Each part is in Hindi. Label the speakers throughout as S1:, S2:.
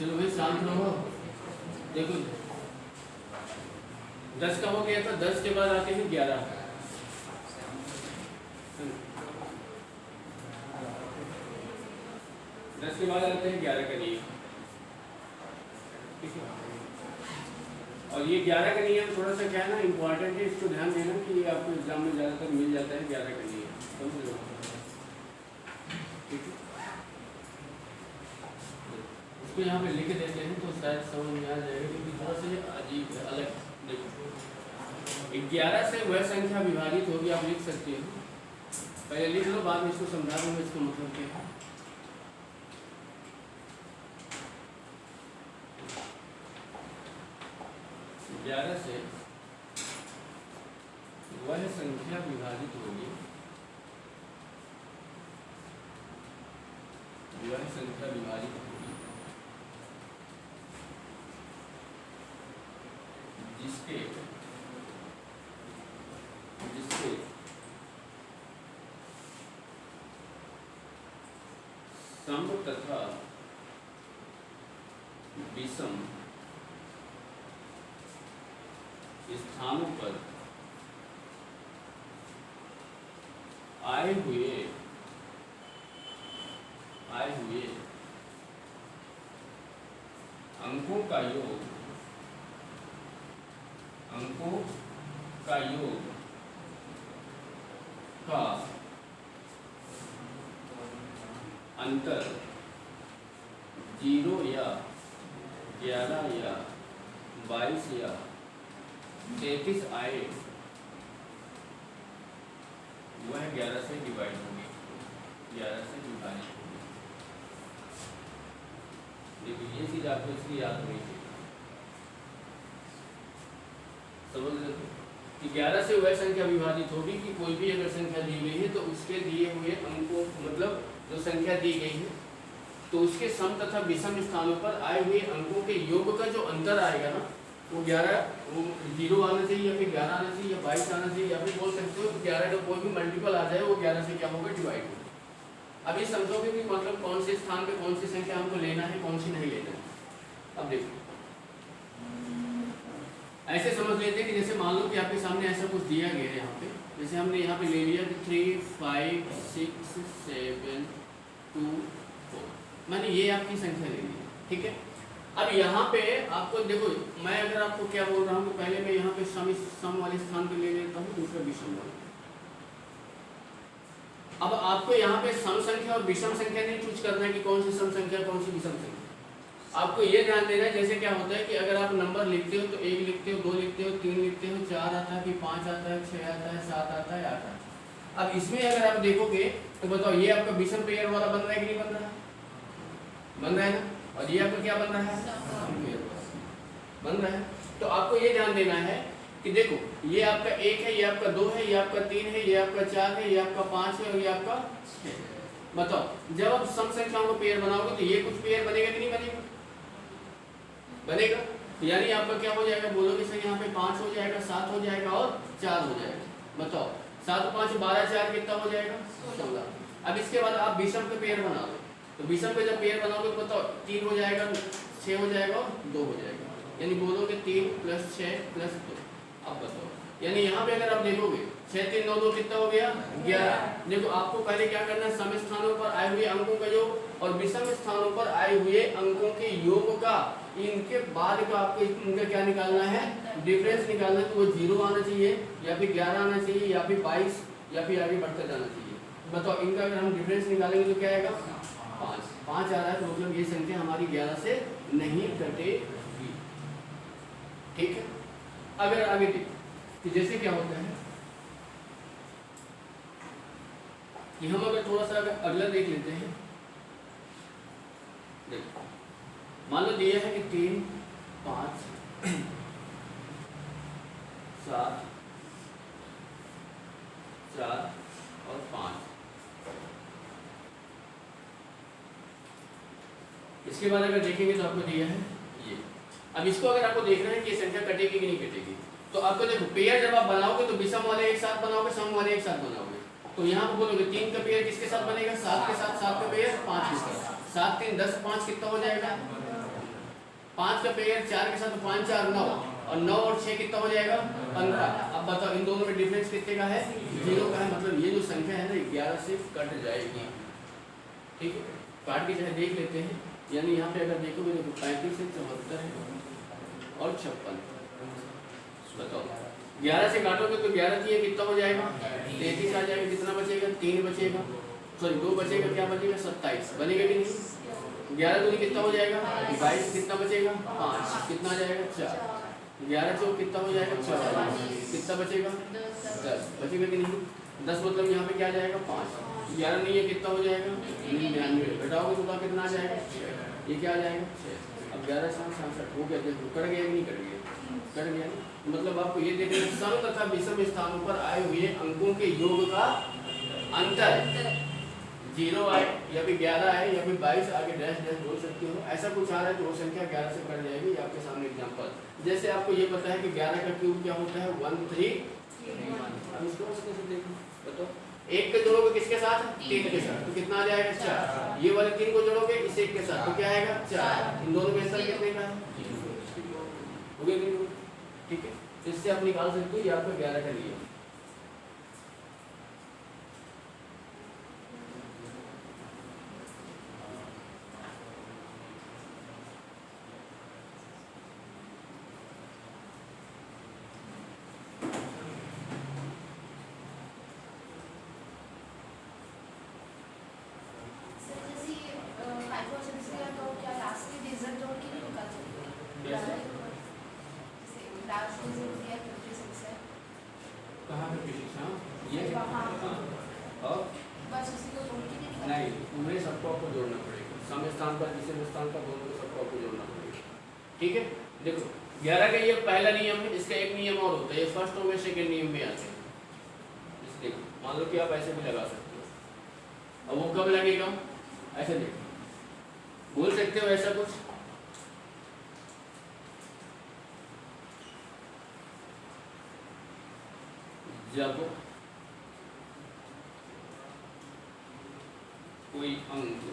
S1: चलो भाई शांत रहो। देखो 10 का हो गया था, 10 के बाद आते हैं 11। 10 के बाद आते हैं 11 का नियम। ठीक है, और ये 11 का नियम थोड़ा सा क्या है ना इम्पोर्टेंट है, इसको ध्यान देना कि ये आपको एग्जाम में ज़्यादातर मिल जाता है 11 का नियम, समझ लो। ठीक है, इसको यहाँ पे लिख देते हैं तो शायद समझ में आ जाएगा, क्योंकि थोड़ा सा ये अजीब है, अलग। देखो 11 से वह संख्या विभाजित होगी, आप लिख सकते हो, पहले लिख लो, बाद में इसको समझा दूंगा इसका मतलब क्या है। 11 से वह संख्या विभाजित होगी, वह संख्या विभाजित होगी जिसके सम तथा विषम स्थानों पर आए हुए अंकों का योग का अंतर 0 या 11 या 22 या 33 आए, वह 11 से डिवाइड होगी, 11 से विभाजित होगी। देखिए ये चीज आपको इसलिए याद होनी चाहिए, समझ लो कि 11 से वह संख्या विभाजित होगी कि कोई भी अगर संख्या दी गई है तो उसके दिए हुए अंकों, मतलब जो संख्या दी गई है तो उसके सम तथा विषम स्थानों पर आए हुए अंकों के योग का जो अंतर आएगा ना, वो 0 आना चाहिए या फिर 11 आना चाहिए या 22 आना चाहिए, या फिर बोल सकते हो 11 का कोई भी मल्टीपल आ जाए वो 11 से क्या होगा, डिवाइड होगा। अभी समझोगे कि मतलब कौन से स्थान पे कौन सी संख्या हमको लेना है, कौन सी नहीं लेना है। अब देखो ऐसे समझ लेते हैं कि जैसे मान लो कि आपके सामने ऐसा कुछ दिया गया है, यहाँ पे जैसे हमने यहाँ पे ले लिया कि 3 5 6 7 2 4, मैंने ये आपकी संख्या ले ली, ठीक है। अब यहाँ पे आपको देखो, मैं अगर आपको क्या बोल रहा हूँ कि पहले मैं यहाँ पे सम वाले स्थान पे ले लेता हूँ, दूसरा विषम वाले। अब आपको यहाँ पे सम संख्या और विषम संख्या नहीं चूज करना है कि कौन सी सम संख्या कौन सी विषम संख्या। आपको ये ध्यान देना है, जैसे क्या होता है कि अगर आप नंबर लिखते हो तो 1 लिखते हो, 2 लिखते हो, 3 लिखते हो, 4 आता है, फिर 5 आता है, 6 आता है, 7 आता है, 8 आता है। अब इसमें अगर आप देखोगे तो बताओ ये आपका विषम पेयर वाला बन रहा है कि नहीं बन रहा है? बन रहा है ना। और ये आपका क्या बन रहा है? बन रहा है। तो आपको ये ध्यान देना है कि देखो ये आपका 1 है, ये आपका 2 है, ये आपका 3 है, ये आपका 4 है, ये आपका 5 है और ये आपका 6 है। बताओ जब आप सम संख्याओं को पेयर बनाओगे तो ये कुछ पेयर बनेगा कि नहीं बनेगा? बनेगा। तो यानी आपका क्या हो जाएगा, बोलोगे सर यहाँ पे 5 हो जाएगा, 7 हो जाएगा और 4 हो जाएगा। बताओ 7 5 12 4 कितना हो जाएगा? 16। अब इसके बाद आप विषम के पेयर बना लो, तो विषम पे जब पेयर बनाओगे तो बताओ 3 हो जाएगा, 6 हो जाएगा और 2 हो जाएगा, यानी बोलोगे 3 + 6 + 2। अब बताओ यानी यहाँ पे अगर आप देखोगे 6 3 9 2 कितना हो गया? 11। देखो आपको पहले क्या करना है, सम स्थानों पर आए हुए अंकों का योग और विषम स्थानों पर आए हुए अंकों के योग का, इनके बाद का आपको इनका क्या निकालना है, डिफरेंस निकालना है। तो वो 0 आना चाहिए या फिर 11 आना चाहिए या फिर 22 या फिर आगे बढ़ते जाना चाहिए। बताओ इनका अगर हम डिफरेंस निकालेंगे तो क्या आएगा? 5 आ रहा है, तो मतलब ये संख्या हमारी 11 से नहीं कटेगी, ठीक है। अगर आगे कि जैसे क्या होता है कि हम अगर थोड़ा सा अगर अगला देख लेते हैं, देखो मान लो दिया है कि 3 5 7 4 और 5। इसके बाद अगर देखेंगे तो आपको दिया है ये। अब इसको अगर आपको देखना है कि ये संख्या कटेगी कि नहीं कटेगी, तो आपको देखो पेयर जब आप बनाओगे तो विषम वाले एक साथ बनाओगे, सम वाले एक साथ बनाओगे। तो यहाँ पर बोलोगे 3 का पेयर किसके साथ बनेगा? 7 के साथ, 7 का पेयर 5 के साथ, 7 3 10 5 कितना हो जाएगा? 5 का पेयर 4 के साथ 5 4 9 और 9 और 6 कितना हो जाएगा 15। अब बताओ इन दोनों में डिफरेंस कितने का है 0 का है। मतलब ये जो संख्या है ना 11 से कट जाएगी। ठीक है, काट के चाहे देख लेते हैं। यानी यहाँ पे अगर देखोगे देखो 35 से 74 है और 56। बताओ 11 से काटोगे तो 11 की कितना हो जाएगा 33 आ जाएगा। कितना बचेगा 3 बचेगा, सॉरी 2 बचेगा, क्या बचेगा 27 बनेगा कि नहीं। 11 दूनी कितना हो जाएगा 22, कितना बचेगा 5, कितना आ जाएगा 4। 11 चौक कितना हो जाएगा 4, कितना बचेगा 10 बचेगा कि नहीं। 10 मतलब यहाँ पे क्या आ जाएगा 5। 11 नहीं है कितना हो जाएगा 99, घटाओगे तो कितना आ जाएगा, ये क्या आ जाएगा 6। अब 11 7 67 हो गया। देखो कट गया कि नहीं कट गया, कट गया। मतलब आपको ये देखना सम तथा विषम स्थानों पर आए हुए अंकों के योग का अंतर 0 आए या फिर 11 आए या फिर 22 आगे डैश डैश बोल सकते हो। ऐसा कुछ आ रहा है तो वो संख्या 11 से कट जाएगी। आपके सामने एग्जांपल जैसे आपको ये पता है कि 11 का क्यूब क्या होता है 131। अब इसको कैसे देखो बताओ। 1 को जोड़ोगे किसके साथ 3 के साथ तो कितना आ जाएगा 4। ये वाले 3 को जोड़ोगे इस 1 के साथ तो क्या आएगा 4। इन दोनों में अंतर कितने का है हो गया कि नहीं। ठीक है, इससे आप निकाल सकते हो। ये आपका 11 का लिए ठीक है। देखो 11 का ये पहला नियम है, इसका एक नियम और होता है, ये फर्स्ट हो गया सेकंड नियम में आते हैं। देखो मान लो कि आप ऐसे भी लगा सकते हो। अब वो कब लगेगा ऐसे देखो बोल सकते हो ऐसा कुछ जब कोई अंक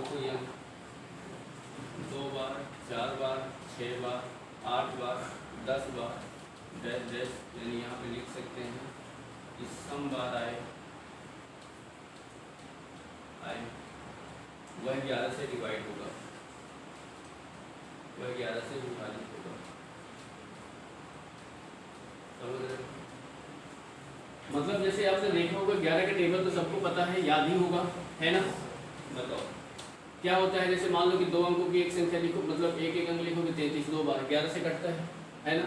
S1: कोई अंक 2 बार 4 बार 6 बार 8 बार 10 बार डैश डैश यानी यहाँ पे लिख सकते हैं कि सम बार आए वह 11 से डिवाइड होगा, वह 11 से विभाजित होगा। समझ रहे हो? मतलब जैसे आपने देखा होगा 11 का टेबल तो सबको पता है, याद ही होगा, है ना। बताओ क्या होता है, जैसे मान लो कि 2 अंकों की एक संख्या लिखो, मतलब एक एक अंक लिखोगे 33 2 बार 11 से कटता है ना।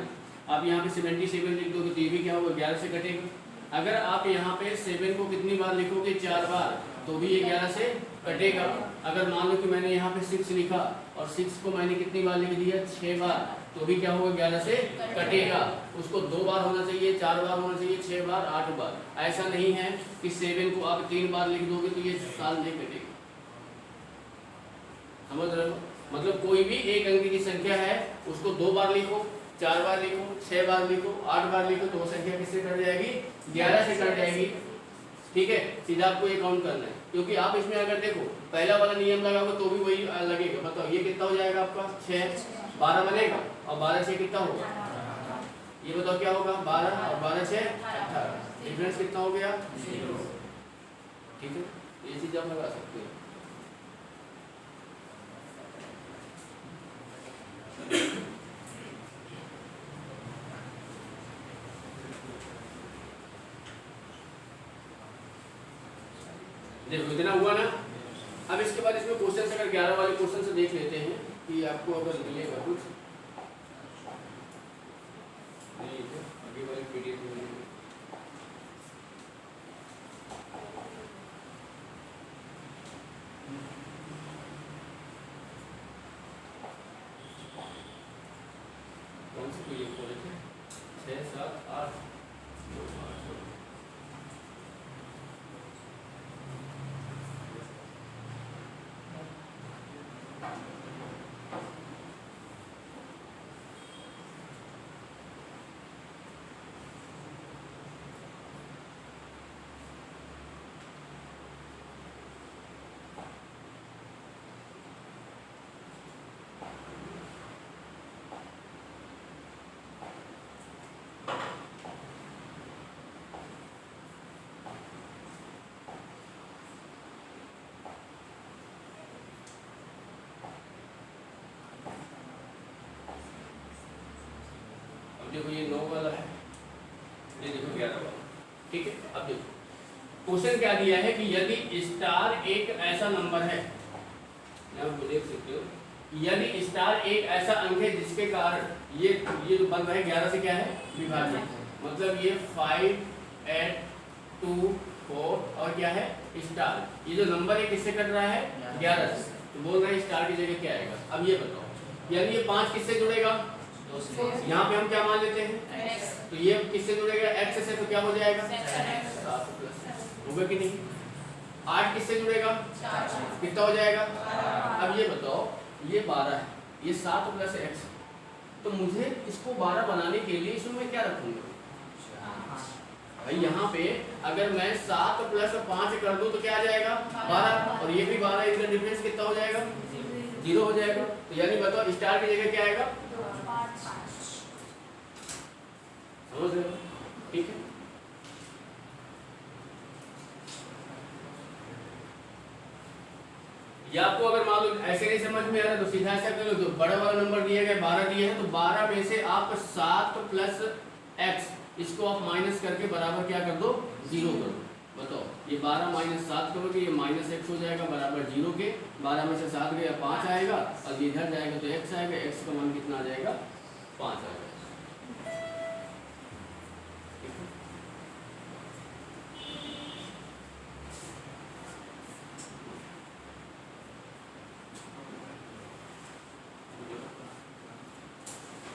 S1: आप यहाँ पे 77 लिख दोगे तो ये भी क्या होगा 11 से कटेगा। अगर आप यहाँ पे 7 को कितनी बार लिखोगे 4 बार तो भी ये 11 से कटेगा। अगर मान लो कि मैंने यहाँ पे 6 लिखा और 6 को मैंने कितनी बार लिख दिया 6 बार तो भी क्या होगा 11 से कटेगा। उसको 2 बार होना चाहिए, 4 बार होना चाहिए, 6 बार 8 बार। ऐसा नहीं है कि 7 को आप 3 बार लिख दोगे तो ये साल नहीं कटेगा। समझ रहे हो? मतलब कोई भी एक अंक की संख्या है उसको 2 बार लिखो, 4 बार लिखो, 6 बार लिखो, 8 बार लिखो तो वो संख्या किससे कट जाएगी 11 से कट जाएगी। ठीक है, सीधा आपको ये काउंट करना है, क्योंकि आप इसमें अगर देखो पहला वाला नियम लगाओगे तो भी वही लगेगा। बताओ ये कितना हो जाएगा आपका 6 12 बनेगा और 12 से कितना होगा, ये बताओ क्या होगा 12 और 12 से 18। डिफरेंस कितना हो गया 0। ठीक है, ये चीज आप लगा सकते हो। देखो इतना हुआ ना। अब इसके बाद इसमें क्वेश्चन अगर 11 वाले क्वेश्चन से देख लेते हैं कि आपको अगर मिलेगा कुछ नहीं तो आगे वाले पीडीएफ में मिलेगा। कौन से पीडीएफ खोले थे 6 7 8 5 देखो ये 9 वाला है, ये देखो 11 वाला, ठीक है। अब देखो क्वेश्चन क्या दिया है कि यदि स्टार एक ऐसा नंबर है, आप देख सकते हो, यदि स्टार एक ऐसा अंक है जिसके कारण ये जो बन रहा है 11 से क्या है विभाज्य, मतलब ये 5, 8, 2, 4 और क्या है स्टार, ये जो नंबर है किससे कट रहा है 11 से, तो बोल रहे हैं स्टार की जगह क्या आएगा। अब ये बताओ, यानी ये 5 किससे जुड़ेगा, यहाँ पे हम क्या मान लेते हैं, तो ये किससे जुड़ेगा x से, तो क्या हो जाएगा 7 प्लस, होगा कि नहीं। 8 किससे जुड़ेगा, कितना हो जाएगा। अब ये बताओ ये 12 है, ये 7 प्लस x, तो मुझे इसको 12 बनाने के लिए इसमें मैं क्या रखूंगा भाई, यहाँ पे अगर मैं 7 प्लस 5 कर दूं तो क्या आ जाएगा 12, और ये भी 12, इनका डिफरेंस कितना हो जाएगा 0 हो जाएगा। तो यानी बताओ स्टार की जगह क्या आएगा, समझ रहे हो, ठीक है। या आपको अगर मान लो ऐसे नहीं समझ में आ रहा तो सीधा ऐसा कर लो, तो बड़ा वाला नंबर दिया गया 12 दिए हैं, तो 12 में से आप 7 प्लस x इसको आप माइनस करके बराबर क्या कर दो 0 कर दो। बताओ ये 12 माइनस 7 करोगे, ये माइनस x हो जाएगा बराबर 0 के, 12 में से 7 गया 5 आएगा, और ये इधर जाएगा तो x आएगा, x का मान कितना आ जाएगा 5 आएगा।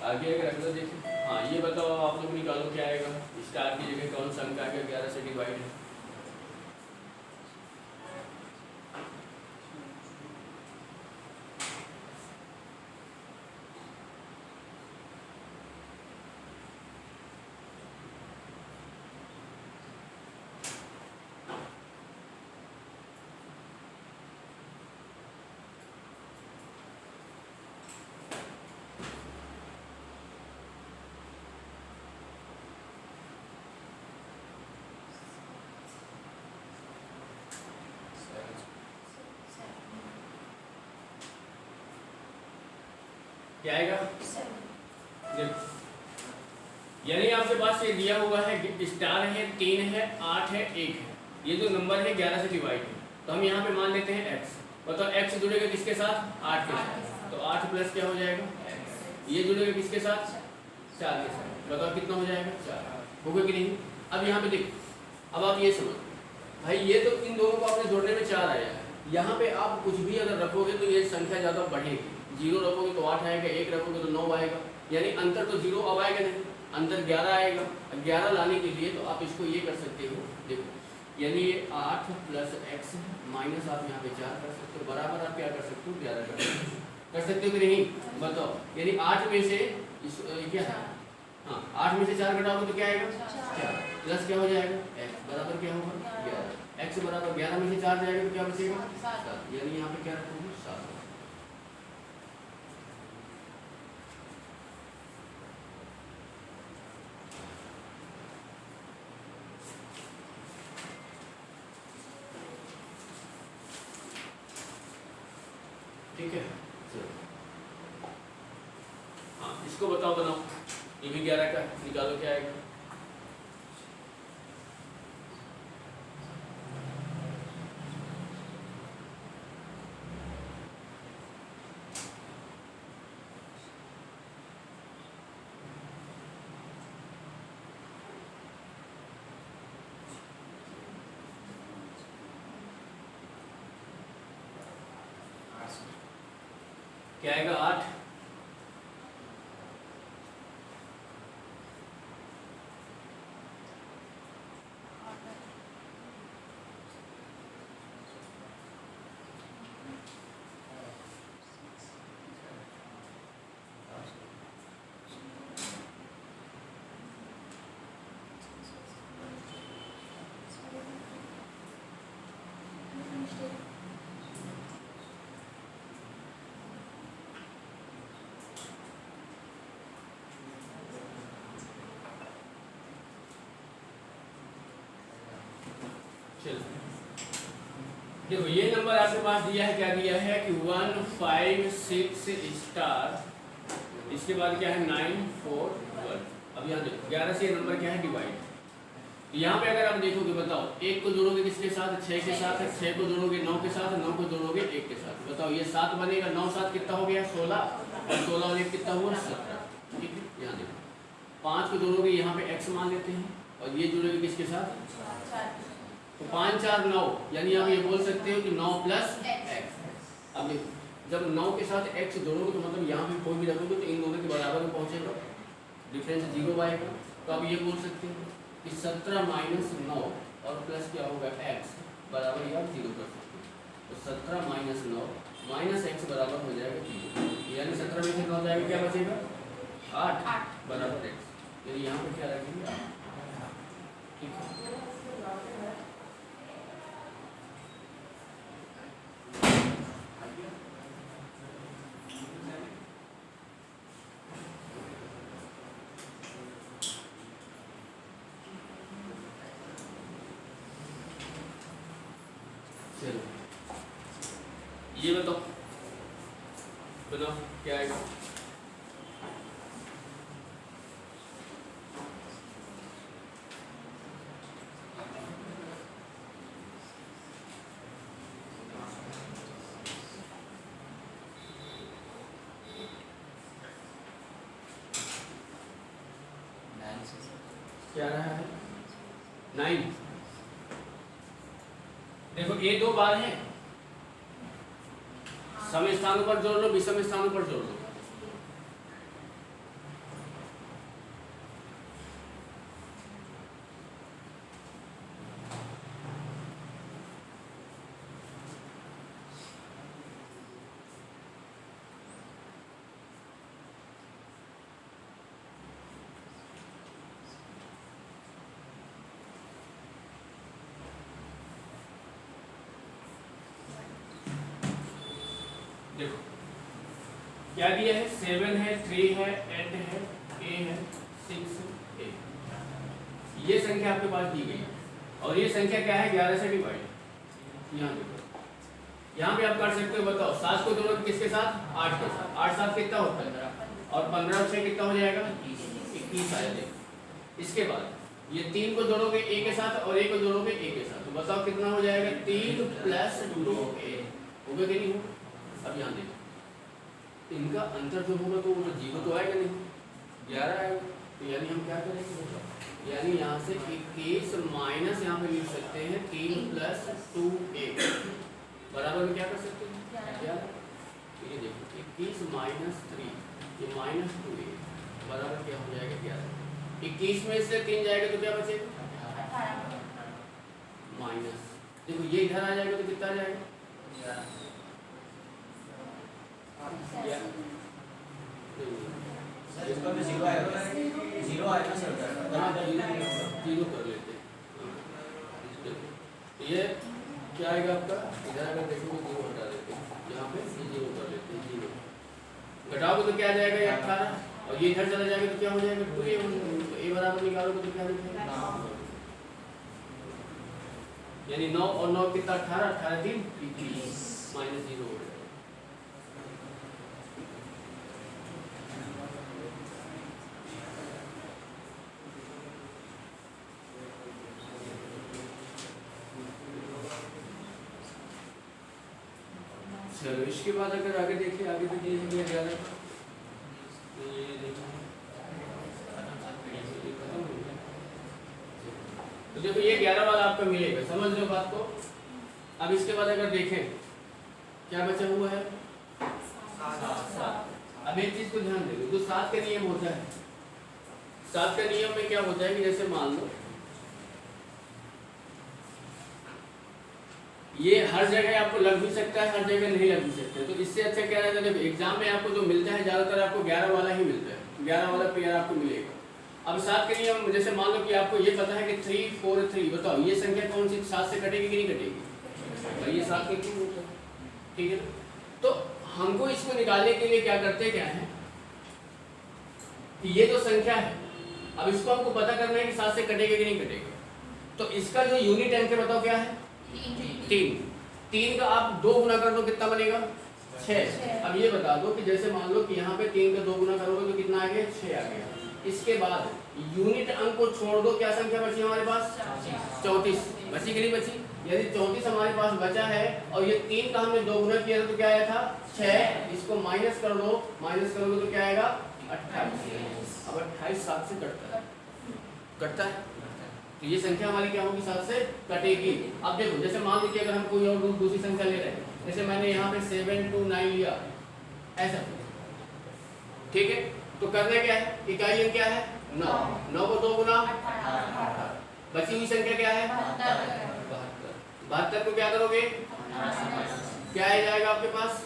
S1: आगे अगर अगला देखें, हाँ ये बताओ आप लोग निकालो क्या आएगा, स्टार की जगह कौन सा अंक आएगा 11 से डिवाइड है। क्या आएगा, यानी आपके पास ये दिया हुआ है स्टार है 3 है 8 है 1 है, ये जो नंबर है 11 से डिवाइड है, तो हम यहाँ पे मान लेते हैं x, बताओ x जुड़ेगा किसके साथ 8 के साथ, तो 8 प्लस क्या हो जाएगा, ये जुड़ेगा किसके साथ 4 के साथ, बताओ कितना हो जाएगा 4, होगा कि नहीं। अब यहाँ पे देखो, अब आप ये समझ भाई, ये तो इन दोनों को आपने जोड़ने में 4 आया है, यहाँ पे आप कुछ भी अगर रखोगे तो ये संख्या ज़्यादा बढ़ेगी, 0 रखोगे तो 8 आएगा, 1 रखोगे तो 9 आएगा, यानी अंतर तो 0 अब आएगा नहीं, अंतर 11 आएगा। 11 लाने के लिए तो आप इसको ये कर सकते हो, देखो यानी ये 8 प्लस x माइनस आप यहाँ पे 4 कर सकते हो, बराबर आप क्या कर सकते हो 11 कर सकते हो कि नहीं, बताओ। यानी 8 में से क्या है, हाँ 8 में से 4 घटाओगे तो क्या आएगा 4 प्लस क्या हो जाएगा x बराबर क्या होगा 11, x बराबर 11 में से 4 जाएगा तो क्या बचेगा 7, यानी यहाँ पे क्या रखोगे 7। ठीक है, हाँ इसको बताओ बनाओ, ये भी 11 का निकालो क्या आएगा, क्या आएगा 8, चलो देखो ये नंबर आपके पास दिया है, क्या दिया है कि 156 स्टार, इसके बाद क्या है 941, अब यहाँ देखो 11 से ये नंबर क्या है डिवाइड। तो यहाँ पे अगर आप देखोगे बताओ 1 को जोड़ोगे किसके साथ 6 के साथ, 6 को जोड़ोगे 9 के साथ, 9 को जोड़ोगे 1 के साथ। बताओ ये 7 बनेगा, 9 7 कितना हो गया 16 और 16 और 1 कितना हुआ 17। ठीक है यहाँ देखो 5 को जोड़ोगे यहाँ पे x मान लेते हैं और ये जोड़ोगे किसके साथ तो 5 4 9 यानी आप ये बोल सकते हो कि 9 प्लस x। अब देखो जब 9 के साथ x जोड़ोगे तो मतलब यहाँ पे कोई भी रखोगे तो इन दोनों के बराबर में पहुँचेगा, डिफरेंस 0 आएगा। तो आप ये बोल सकते हो कि 17 माइनस 9 और प्लस क्या होगा x बराबर या 0 कर सकते हो। तो 17 माइनस 9 माइनस x बराबर हो जाएगा 0, यानी 17 में से 9 जाएगा क्या बचेगा 8 बराबर x। यानी यहाँ पे क्या रखेंगे 8। ठीक है ये बताओ क्या आएगा। क्या रहा है 9। देखो ये 2 बार है, सम स्थानों पर जोड़ लो, विषम स्थानों पर जोड़ लो। देखो क्या दिया है 7 है 3 है 8 है a है 6 a। ये संख्या आपके पास दी गई और ये संख्या क्या है 11 से डिवाइड। यहाँ देखो यहाँ पे आप कर सकते हो। बताओ 7 को जोड़ो किसके साथ 8 के साथ, 8 7 कितना होता है और 15 और 6 कितना हो जाएगा 21 आएगा। इसके बाद ये 3 को जोड़ोगे a के साथ और a को जोड़ोगे a के साथ। तो बताओ कितना हो जाएगा 3 प्लस 2a होगा कि नहीं होगा। अब यहाँ देखो इनका अंतर जो होगा तो वो 0 तो आएगा नहीं, 11 आएगा। तो यानी हम क्या करेंगे, यानी यहाँ से 21 माइनस यहाँ पे लिख सकते हैं 3 प्लस 2a बराबर में क्या कर सकते हैं 11। तो ये देखो 21 माइनस 3 ये माइनस 2a बराबर क्या हो जाएगा 11। 21 में से 3 जाएगा तो क्या बचेगा माइनस। देखो ये इधर आ जाएगा तो कितना आ जाएगा
S2: इसका भी 0 आएगा, 0 आएगा सर।
S1: हाँ 0 कर लेते। ये क्या आएगा आपका, इधर अगर देखोगे 0 हटा देते हैं, यहाँ पे 0 कर लेते हैं। 0 घटाओगे तो क्या आ जाएगा 18 और ये इधर चला जाएगा तो क्या हो जाएगा 2a। तो a बराबर निकालोगे तो क्या लिखेंगे यानी 9 और 9 कितना 18, 18 3 21 माइनस 0 हो जाएगा। चलो इसके बाद अगर आगे देखिए, आगे तो ये है 11 तो देखो ये 11 वाला आपका मिलेगा, समझ लो बात को। अब इसके बाद अगर देखें क्या बचा हुआ है 7। अब एक चीज को ध्यान देंगे, तो 7 का नियम होता है। 7 का नियम में क्या होता है कि जैसे मान लो ये हर जगह आपको लग भी सकता है, हर जगह नहीं लग भी सकता है। तो इससे अच्छा क्या रहता है, एग्जाम में आपको जो मिलता है ज्यादातर आपको 11 वाला ही मिलता है, 11 वाला पेयर आपको मिलेगा। अब 7 के नियम जैसे मान लो कि आपको ये पता है कि 3 4 3, बताओ ये संख्या कौन सी 7 से कटेगी कि नहीं कटेगी भाई, ये 7 के क्यों होता है। ठीक है, तो हमको इसको निकालने के लिए क्या करते क्या है कि ये जो संख्या है अब इसको हमको पता करना है कि 7 से कटेगा कि नहीं कटेगा। तो इसका जो यूनिट अंक बताओ क्या है 3 का आप 2 गुना कर दो कितना बनेगा 6। अब ये बता दो कि जैसे मान लो कि यहाँ पे 3 का 2 गुना करोगे तो कितना आ गया 6 आ गया। इसके बाद यूनिट अंक को छोड़ दो, क्या संख्या बची हमारे पास? 34 बची कि नहीं बची? यदि 34 हमारे पास बचा है और ये 3 का हमने 2 गुना किया तो क्या आया था 6, इसको माइनस कर दो, माइनस करोगे तो क्या आएगा 28। अब 28 7 से कटता है तो ये संख्या हमारी क्या होगी 7 से कटेगी। अब देखो जैसे मान लीजिए अगर हम कोई और दूसरी संख्या ले रहे हैं, जैसे मैंने यहाँ पे 7 2 9 लिया ऐसा, ठीक है, तो करना क्या है, इकाई अंक क्या है 9, 9 को 2 गुना 18, बची हुई संख्या क्या है 72 को क्या करोगे क्या आ जाएगा आपके पास,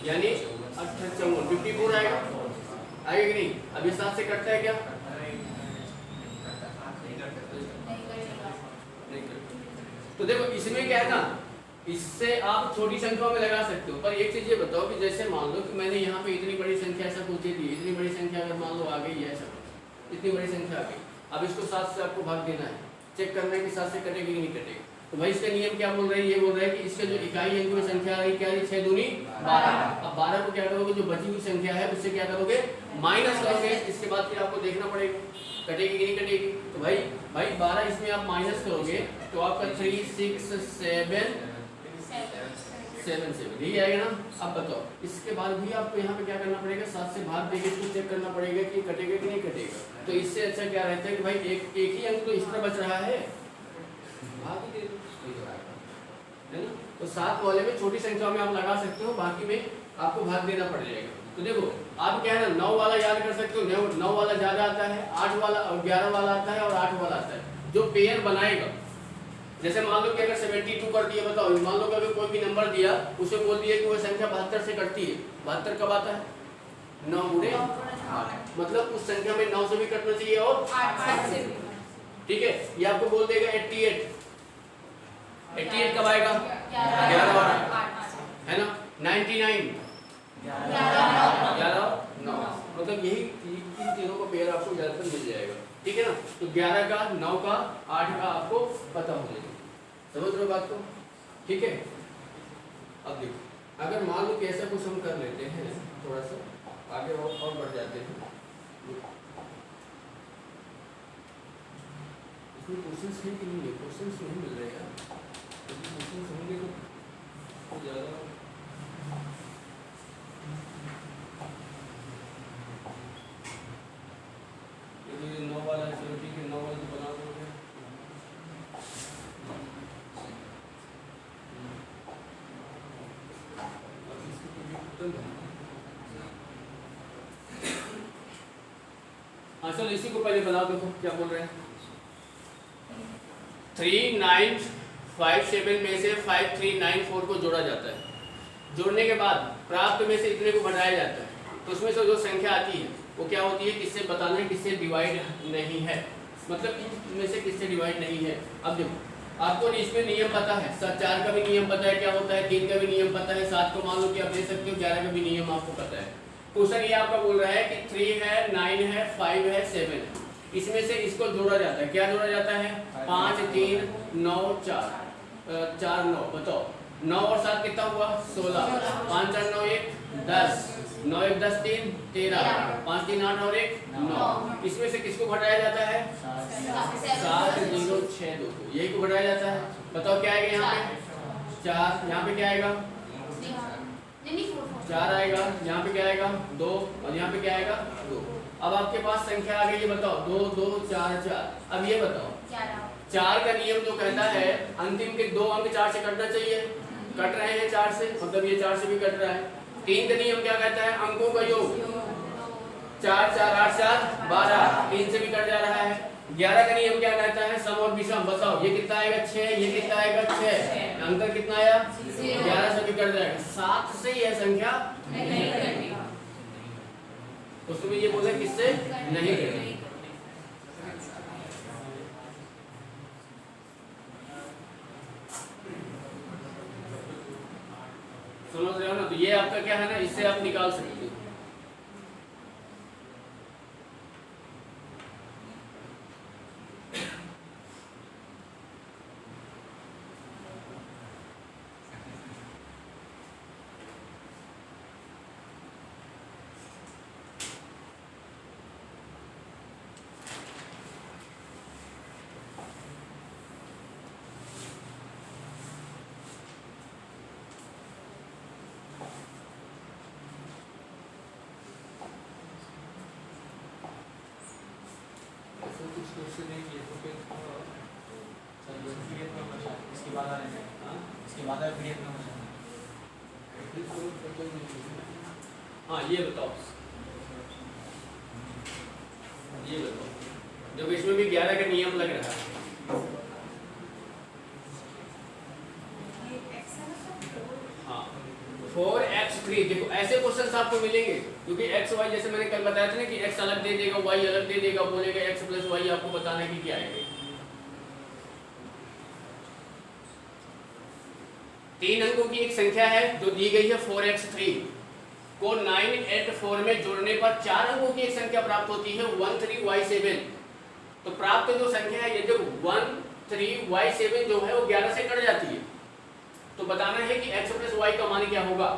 S1: यानी 54 आएगा कि नहीं। अब ये 7 से कटता है क्या? तो देखो इसमें क्या है ना, इससे आप छोटी संख्याओं में लगा सकते हो, पर एक चीज ये बताओ कि जैसे मान लो कि मैंने यहाँ पे इतनी बड़ी संख्या ऐसा कुछ दे दी, इतनी बड़ी संख्या अगर मान लो आ गई है ऐसा, इतनी बड़ी संख्या आ गई, अब इसको 7 से आपको भाग देना है, चेक करना है कि 7 से कटेगी कि नहीं कटेगी। तो भाई इसका नियम क्या बोल रहा है, ये बोल रहा है कि इसका जो इकाई अंक में संख्या आ रही क्या है 6 दूनी 12। अब 12 को क्या करोगे, जो बची हुई संख्या है उससे क्या करोगे माइनस करोगे, इसके बाद फिर आपको देखना पड़ेगा कटेगी कि नहीं कटेगी। तो भाई 12 इसमें आप माइनस करोगे तो आपका 3 6 7 7 यही आएगा ना। अब बताओ इसके बाद भी आपको यहाँ पे क्या करना पड़ेगा, 7 से भाग देके इसको चेक करना पड़ेगा कि कटेगा कि नहीं कटेगा। तो इससे अच्छा क्या रहता है कि भाई एक ही अंक तो इस तरह बच रहा है, भाग ही दे दो, है ना। तो 7 वाले में छोटी संख्या में आप लगा सकते हो, बाकी में आपको भाग देना पड़ जाएगा। तो देखो आप क्या है ना 9 वाला याद कर सकते हो, 9 वाला ज्यादा आता है, 8 वाला और 11 वाला आता है और 8 वाला आता है। जो पेयर बनाएगा, जैसे मान लो कि अगर 72 कर दिया, बताओ मान लो कि अगर कोई भी नंबर दिया उसे बोल दिया कि वो संख्या 72 से कटती है, 72 कब आता है 9 गुणे 8, मतलब उस संख्या में 9 से भी कटना चाहिए और 8 से भी, ठीक है। ये आपको बोल देगा 88 कब आएगा 11 है ना, 99 11 9, मतलब यही इन तीनों का पेयर आपको ज्यादातर मिल जाएगा, ठीक है ना। तो 11 का 9 का 8 का आपको पता हो जाएगा, समझ रहे हो बात को, ठीक है। अब देखो अगर मान लो कि ऐसा कुछ हम कर लेते हैं, थोड़ा सा आगे और बढ़ जाते हैं, इसमें क्वेश्चंस है कि नहीं है, क्वेश्चंस नहीं मिल रहे यार, क्वेश्चंस होंगे तो ज़्यादा ये 9 वाला है, चलो ठीक है 9 वाला तो बना दोगे। हाँ चलो इसी को पहले बनाओ, देखो क्या बोल रहे हैं। 3957 में से 5394 को जोड़ा जाता है, जोड़ने के बाद प्राप्त में से इतने को घटाया जाता है, तो उसमें से जो संख्या आती है वो क्या होती है, किससे बताना है, किससे डिवाइड नहीं है, मतलब इनमें से किससे डिवाइड नहीं है। अब देखो आपको इसमें नियम पता है, 4 का भी नियम पता है क्या होता है, 3 का भी नियम पता है, 7 को मान लो कि आप दे सकते हो, 11 का भी नियम आपको पता है। क्वेश्चन ये आपका बोल रहा है कि 3 है 9 है 5 है 7 है, इसमें से इसको जोड़ा जाता है, क्या जोड़ा जाता है 5 3 9 4 4 9, बताओ 9 और 7 कितना हुआ 16, 5 4 9 1 10, 9 1 10 3 13, 5 3 8 और 1 9, इसमें से किसको घटाया जाता है 7 0 6 2, यही को घटाया जाता है। बताओ क्या आएगा यहाँ पे 4, यहाँ पे क्या आएगा 4 आएगा, यहाँ पे क्या आएगा 2 और यहाँ पे क्या आएगा 2। अब आपके पास संख्या आ गई, ये बताओ 2 2 4 4। अब ये बताओ 4 का नियम जो कहता है अंतिम के 2 अंक 4 से कटना चाहिए, कट रहे हैं 4 से, मतलब ये 4 से भी कट रहा है। 3 का नियम क्या कहता है, अंकों का योग, 4 4 8 4 12, 3 से भी कट जा रहा है। 11 का नियम क्या कहता है, सम और विषम, बताओ ये कितना आएगा 6, ये कितना आएगा 6, अंतर कितना आया 11 से भी कट जाएगा। 7 से यह संख्या नहीं कटेगी, उसमें ये बोला किससे नहीं कटेगी। समझ रहे हो ना, तो ये आपका क्या है ना, इससे आप निकाल सकते हो। ऐसा कुछ क्वेश्चन है कि तो फिर
S2: पीडीएफ में मचा इसके बाद आ रहे हैं।
S1: हाँ
S2: इसके बाद आ पीडीएफ में मचा
S1: हाँ ये बताओ देखो इसमें भी 11 का नियम लग रहा है। हाँ 4x3 देखो ऐसे क्वेश्चंस आपको मिलेंगे क्योंकि x y जैसे मैंने कल बताया था ना कि x अलग दे देगा y अलग दे देगा, बोलेगा x प्लस y आपको बताना है कि क्या है। 3 अंकों की एक संख्या है जो दी गई है 4x3 को 984 में जोड़ने पर 4 अंकों की एक संख्या प्राप्त होती है 13y7। तो प्राप्त जो संख्या है ये देखो 13y7 जो है वो 11 से कट जाती है, तो बताना है कि x प्लस y का मान क्या होगा।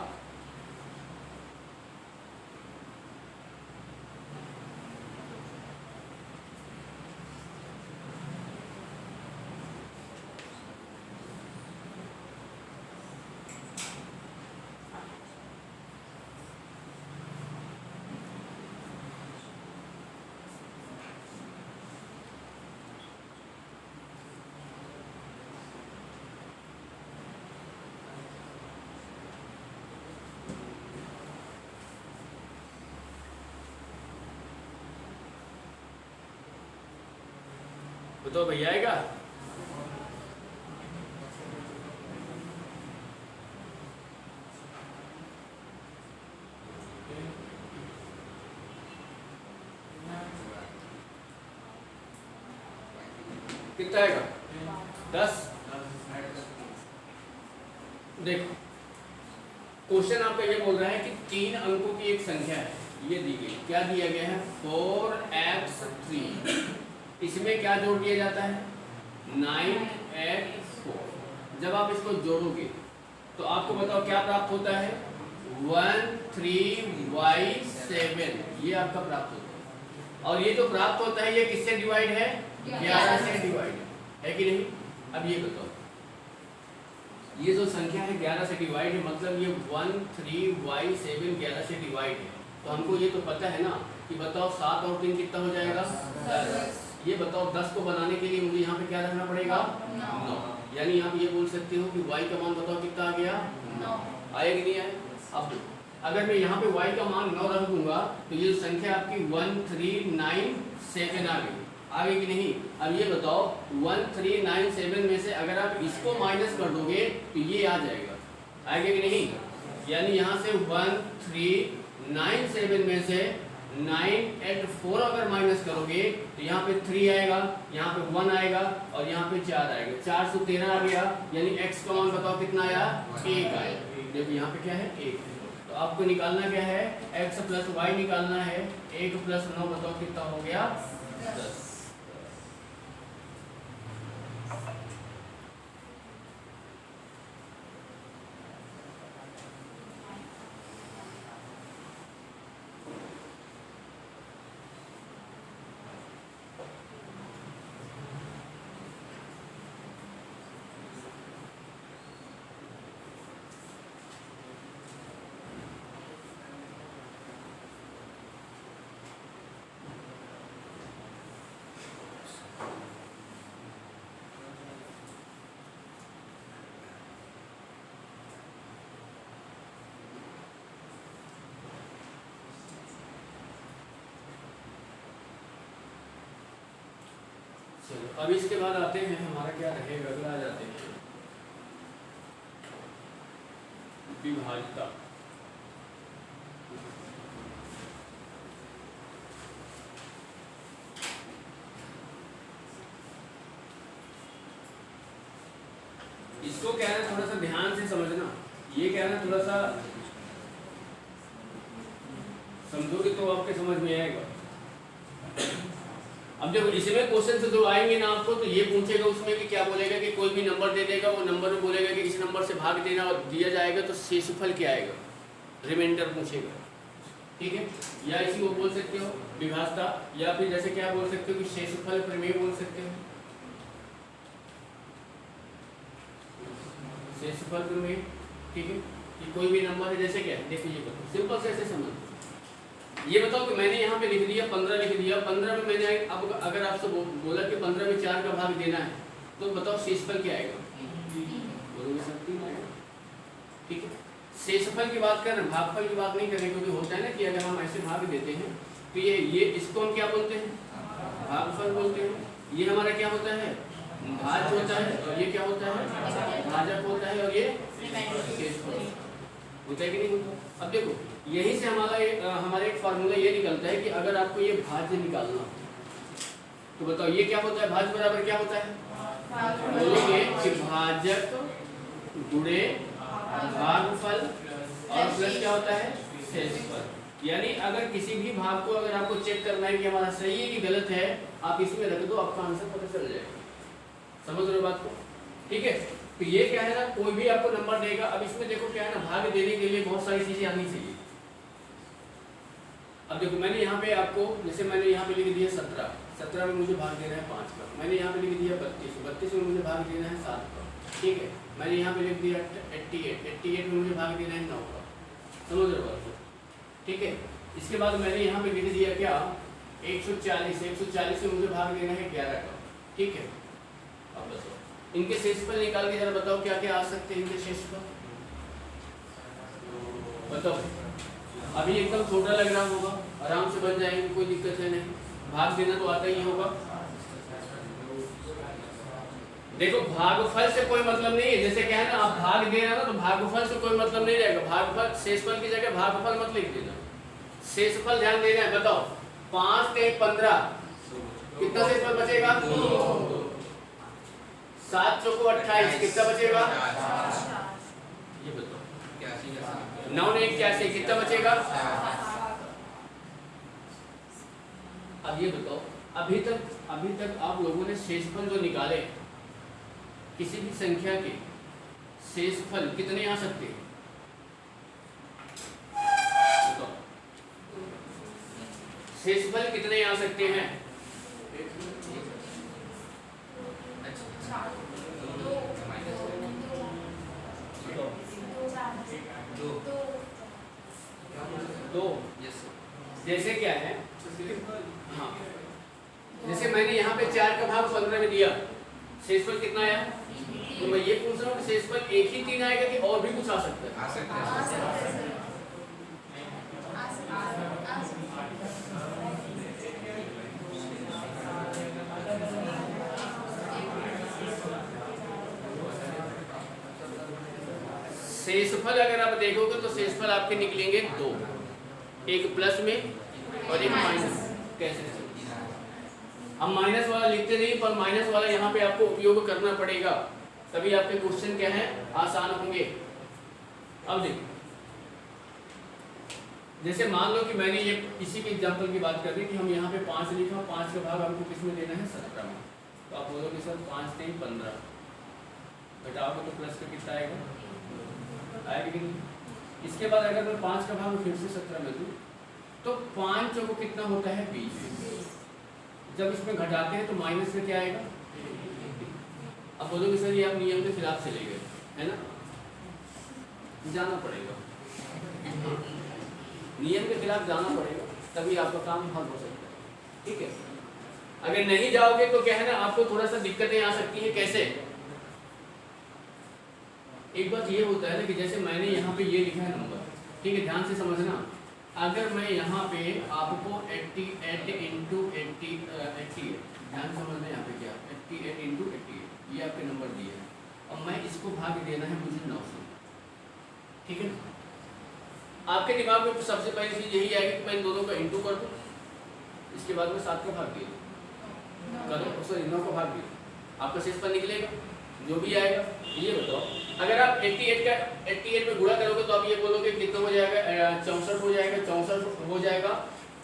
S1: तो भैया आएगा कितना आएगा 10। देखो क्वेश्चन आपका ये बोल रहा है कि 3 अंकों की एक संख्या है, ये दी गई, क्या दिया गया है 4x3, इसमें क्या जोड़ दिया जाता है 9x4। जब आप इसको जोड़ोगे तो आपको बताओ क्या प्राप्त होता है 13y7, ये आपका प्राप्त होता है। और ये जो प्राप्त होता है ये किससे डिवाइड है 11 से डिवाइड है कि नहीं। अब ये बताओ ये जो संख्या है 11 से डिवाइड है, मतलब ये 13y7 11 से डिवाइड है। तो हमको ये तो पता है ना कि बताओ 7 और 3 कितना हो जाएगा 10। ये बताओ 10 को बनाने के लिए मुझे यहाँ पे क्या रखना पड़ेगा 9। यानी आप ये बोल सकते हो कि y का मान बताओ कितना आ गया 9, आया कि नहीं आया। अब अगर मैं यहाँ पे y का मान 9 रख दूंगा तो ये संख्या आपकी 1397 आ गई कि नहीं। अब ये बताओ 1397 में से अगर आप इसको माइनस कर दोगे तो ये आ जाएगा, आएगा कि नहीं। यानी यहाँ से 1397 में से 984 अगर माइनस करोगे तो यहाँ पे 3 आएगा, यहाँ पे 1 आएगा और यहाँ पे 4 आएगा, 413 आ गया। यानी x का मान बताओ कितना आया 1 आया। देखो यहाँ पे क्या है 1। तो आपको निकालना क्या है x प्लस y निकालना है। 1 प्लस 9 बताओ कितना हो गया 10। चलो अब इसके बाद आते हैं हमारा क्या रहेगा, अगला आ जाते हैं विभाज्यता। इसको क्या है थोड़ा सा ध्यान से समझना, ये क्या है थोड़ा सा समझोगे तो आपके समझ में आएगा। अब जब इसमें क्वेश्चन जो आएंगे ना आपको तो ये पूछेगा, उसमें भी क्या बोलेगा कि कोई भी नंबर दे देगा, वो नंबर में बोलेगा कि इस नंबर से भाग देना और दिया जाएगा तो शेषफल क्या आएगा, रिमाइंडर पूछेगा, ठीक है। या इसी को बोल सकते हो विभाज्यता, या फिर जैसे क्या बोल सकते हो कि शेषफल प्रमेय बोल सकते हो, शेषफल प्रमेय, ठीक है। कि कोई भी नंबर है जैसे क्या है, देखो ये सिंपल से ऐसे समझ ये बताओ कि मैंने यहाँ पे लिख दिया 15 लिख दिया, 15 में मैंने अब अगर आपसे बोला कि 15 में 4 का भाग देना है तो बताओ शेषफल क्या आएगा? बोलोगे सर 3 आएगा। ठीक है, शेषफल की बात कर रहे हैं, भागफल की बात नहीं कर रहे, क्योंकि होता है ना कि अगर हम ऐसे भाग देते हैं तो ये इसको हम क्या बोलते हैं? भागफल बोलते हैं। ये हमारा क्या होता है? भाज्य होता है, और ये क्या होता है? भाजक होता है, और ये शेषफल होता है कि नहीं होता? अब देखो यही से हमारा एक फार्मूला ये निकलता है कि अगर आपको ये भाज्य निकालना तो बताओ ये क्या होता है? भाज्य बराबर क्या होता है? बोलोगे कि भाजक गुणे भागफल और प्लस क्या होता है? शेषफल। यानी अगर किसी भी भाग को अगर आपको चेक करना है कि हमारा सही है कि गलत है, आप इसमें रख दो, आपका आंसर पता चल जाएगा। समझ रहे हो बात को? ठीक है, तो ये क्या है ना, कोई भी आपको नंबर देगा। अब इसमें देखो क्या है ना, भाग देने के लिए बहुत सारी चीजें आनी चाहिए। अब देखो मैंने यहाँ पे आपको, जैसे मैंने यहाँ पे लिख दिया 17 में मुझे भाग देना है 5 का। मैंने यहाँ पे लिख दिया 32 में मुझे भाग देना है 7 का। ठीक है, मैंने यहाँ पे लिख दिया 88 में मुझे भाग देना है 9 का। समझ रहे हो बात को? ठीक है, इसके बाद मैंने यहाँ पे लिख दिया क्या, 140 में मुझे भाग देना है 11 का। ठीक है, अब बताओ इनके शेषफल निकाल के जरा बताओ क्या क्या आ सकते हैं इनके शेषफल? बताओ, अभी एकदम छोटा लग रहा होगा, आराम से बन जाएंगे, कोई दिक्कत है नहीं। भाग देना तो आता ही होगा। देखो भागफल से कोई मतलब नहीं है, जैसे क्या है ना, आप भाग दे रहे हो ना तो भागफल से कोई मतलब नहीं रहेगा। भागफल शेषफल की जगह भागफल मत लिख देना, शेषफल ध्यान देना है। बताओ 5 के 15 कितना शेषफल बचेगा? 7 चौको 28 कितना बचेगा? ये बताओ 9 ने 81 कितना बचेगा? अब ये बताओ, अभी तक आप लोगों ने शेषफल जो निकाले, किसी भी संख्या के शेषफल कितने आ सकते हैं? बताओ शेषफल कितने आ सकते हैं? दो। जैसे क्या है, हाँ जैसे मैंने यहाँ पे 4 का भाग 15 में दिया, शेषफल कितना आया? तो मैं ये पूछ रहा हूँ कि शेषफल एक ही 3 आएगा कि और भी कुछ आ सकता है?
S2: आ सकता है।
S1: शेषफल अगर आप देखोगे तो शेषफल आपके निकलेंगे 2, एक प्लस में और एक माइनस। कैसे? हम माइनस वाला लिखते नहीं, पर माइनस वाला यहाँ पे आपको उपयोग करना पड़ेगा, तभी आपके क्वेश्चन क्या है, आसान होंगे। अब देखो, जैसे मान लो कि मैंने ये इसी के एग्जांपल की बात कर दी कि हम यहाँ पे 5 लिखा, 5 का भाग हमको किस में देना है? 17 में। तो आप बोलोगे सर 5 से 15 घटाओगे तो प्लस का कितना आएगा? आएगा कि नहीं? इसके बाद अगर मैं 5 का भाग फिर से 17 में दूँ तो 5 चौको कितना होता है? 20। जब इसमें घटाते हैं तो माइनस में क्या आएगा? अब बोलोगे सर ये आप नियम के खिलाफ चले गए, है ना? जाना पड़ेगा, नियम के खिलाफ जाना पड़ेगा, तभी आपका काम हल हो सकता है। ठीक है, अगर नहीं जाओगे तो क्या है ना, आपको थोड़ा सा दिक्कतें आ सकती है। कैसे? एक बात ये होता है ना कि जैसे मैंने यहाँ पे ये लिखा है नंबर, ठीक है, ध्यान से समझना। अगर मैं यहाँ पे आपको 88 इंटू 88 ध्यान समझना, यहाँ पे क्या 88 इंटू 88 ये आपके नंबर दिए हैं, और मैं इसको भाग देना है मुझे 9 से। ठीक है, आपके दिमाग में सबसे पहली चीज यही आएगी कि मैं इन दोनों का इंटू कर दूँ, इसके बाद में 7 का भाग दे दूँ, करो सॉरी 9 का भाग दे दूँ, आपका शेषफल निकलेगा जो भी आएगा। ये बताओ अगर आप 88 में गुणा करोगे तो आप ये बोलोगे कितना हो जाएगा? 64 हो जाएगा, 64 हो जाएगा।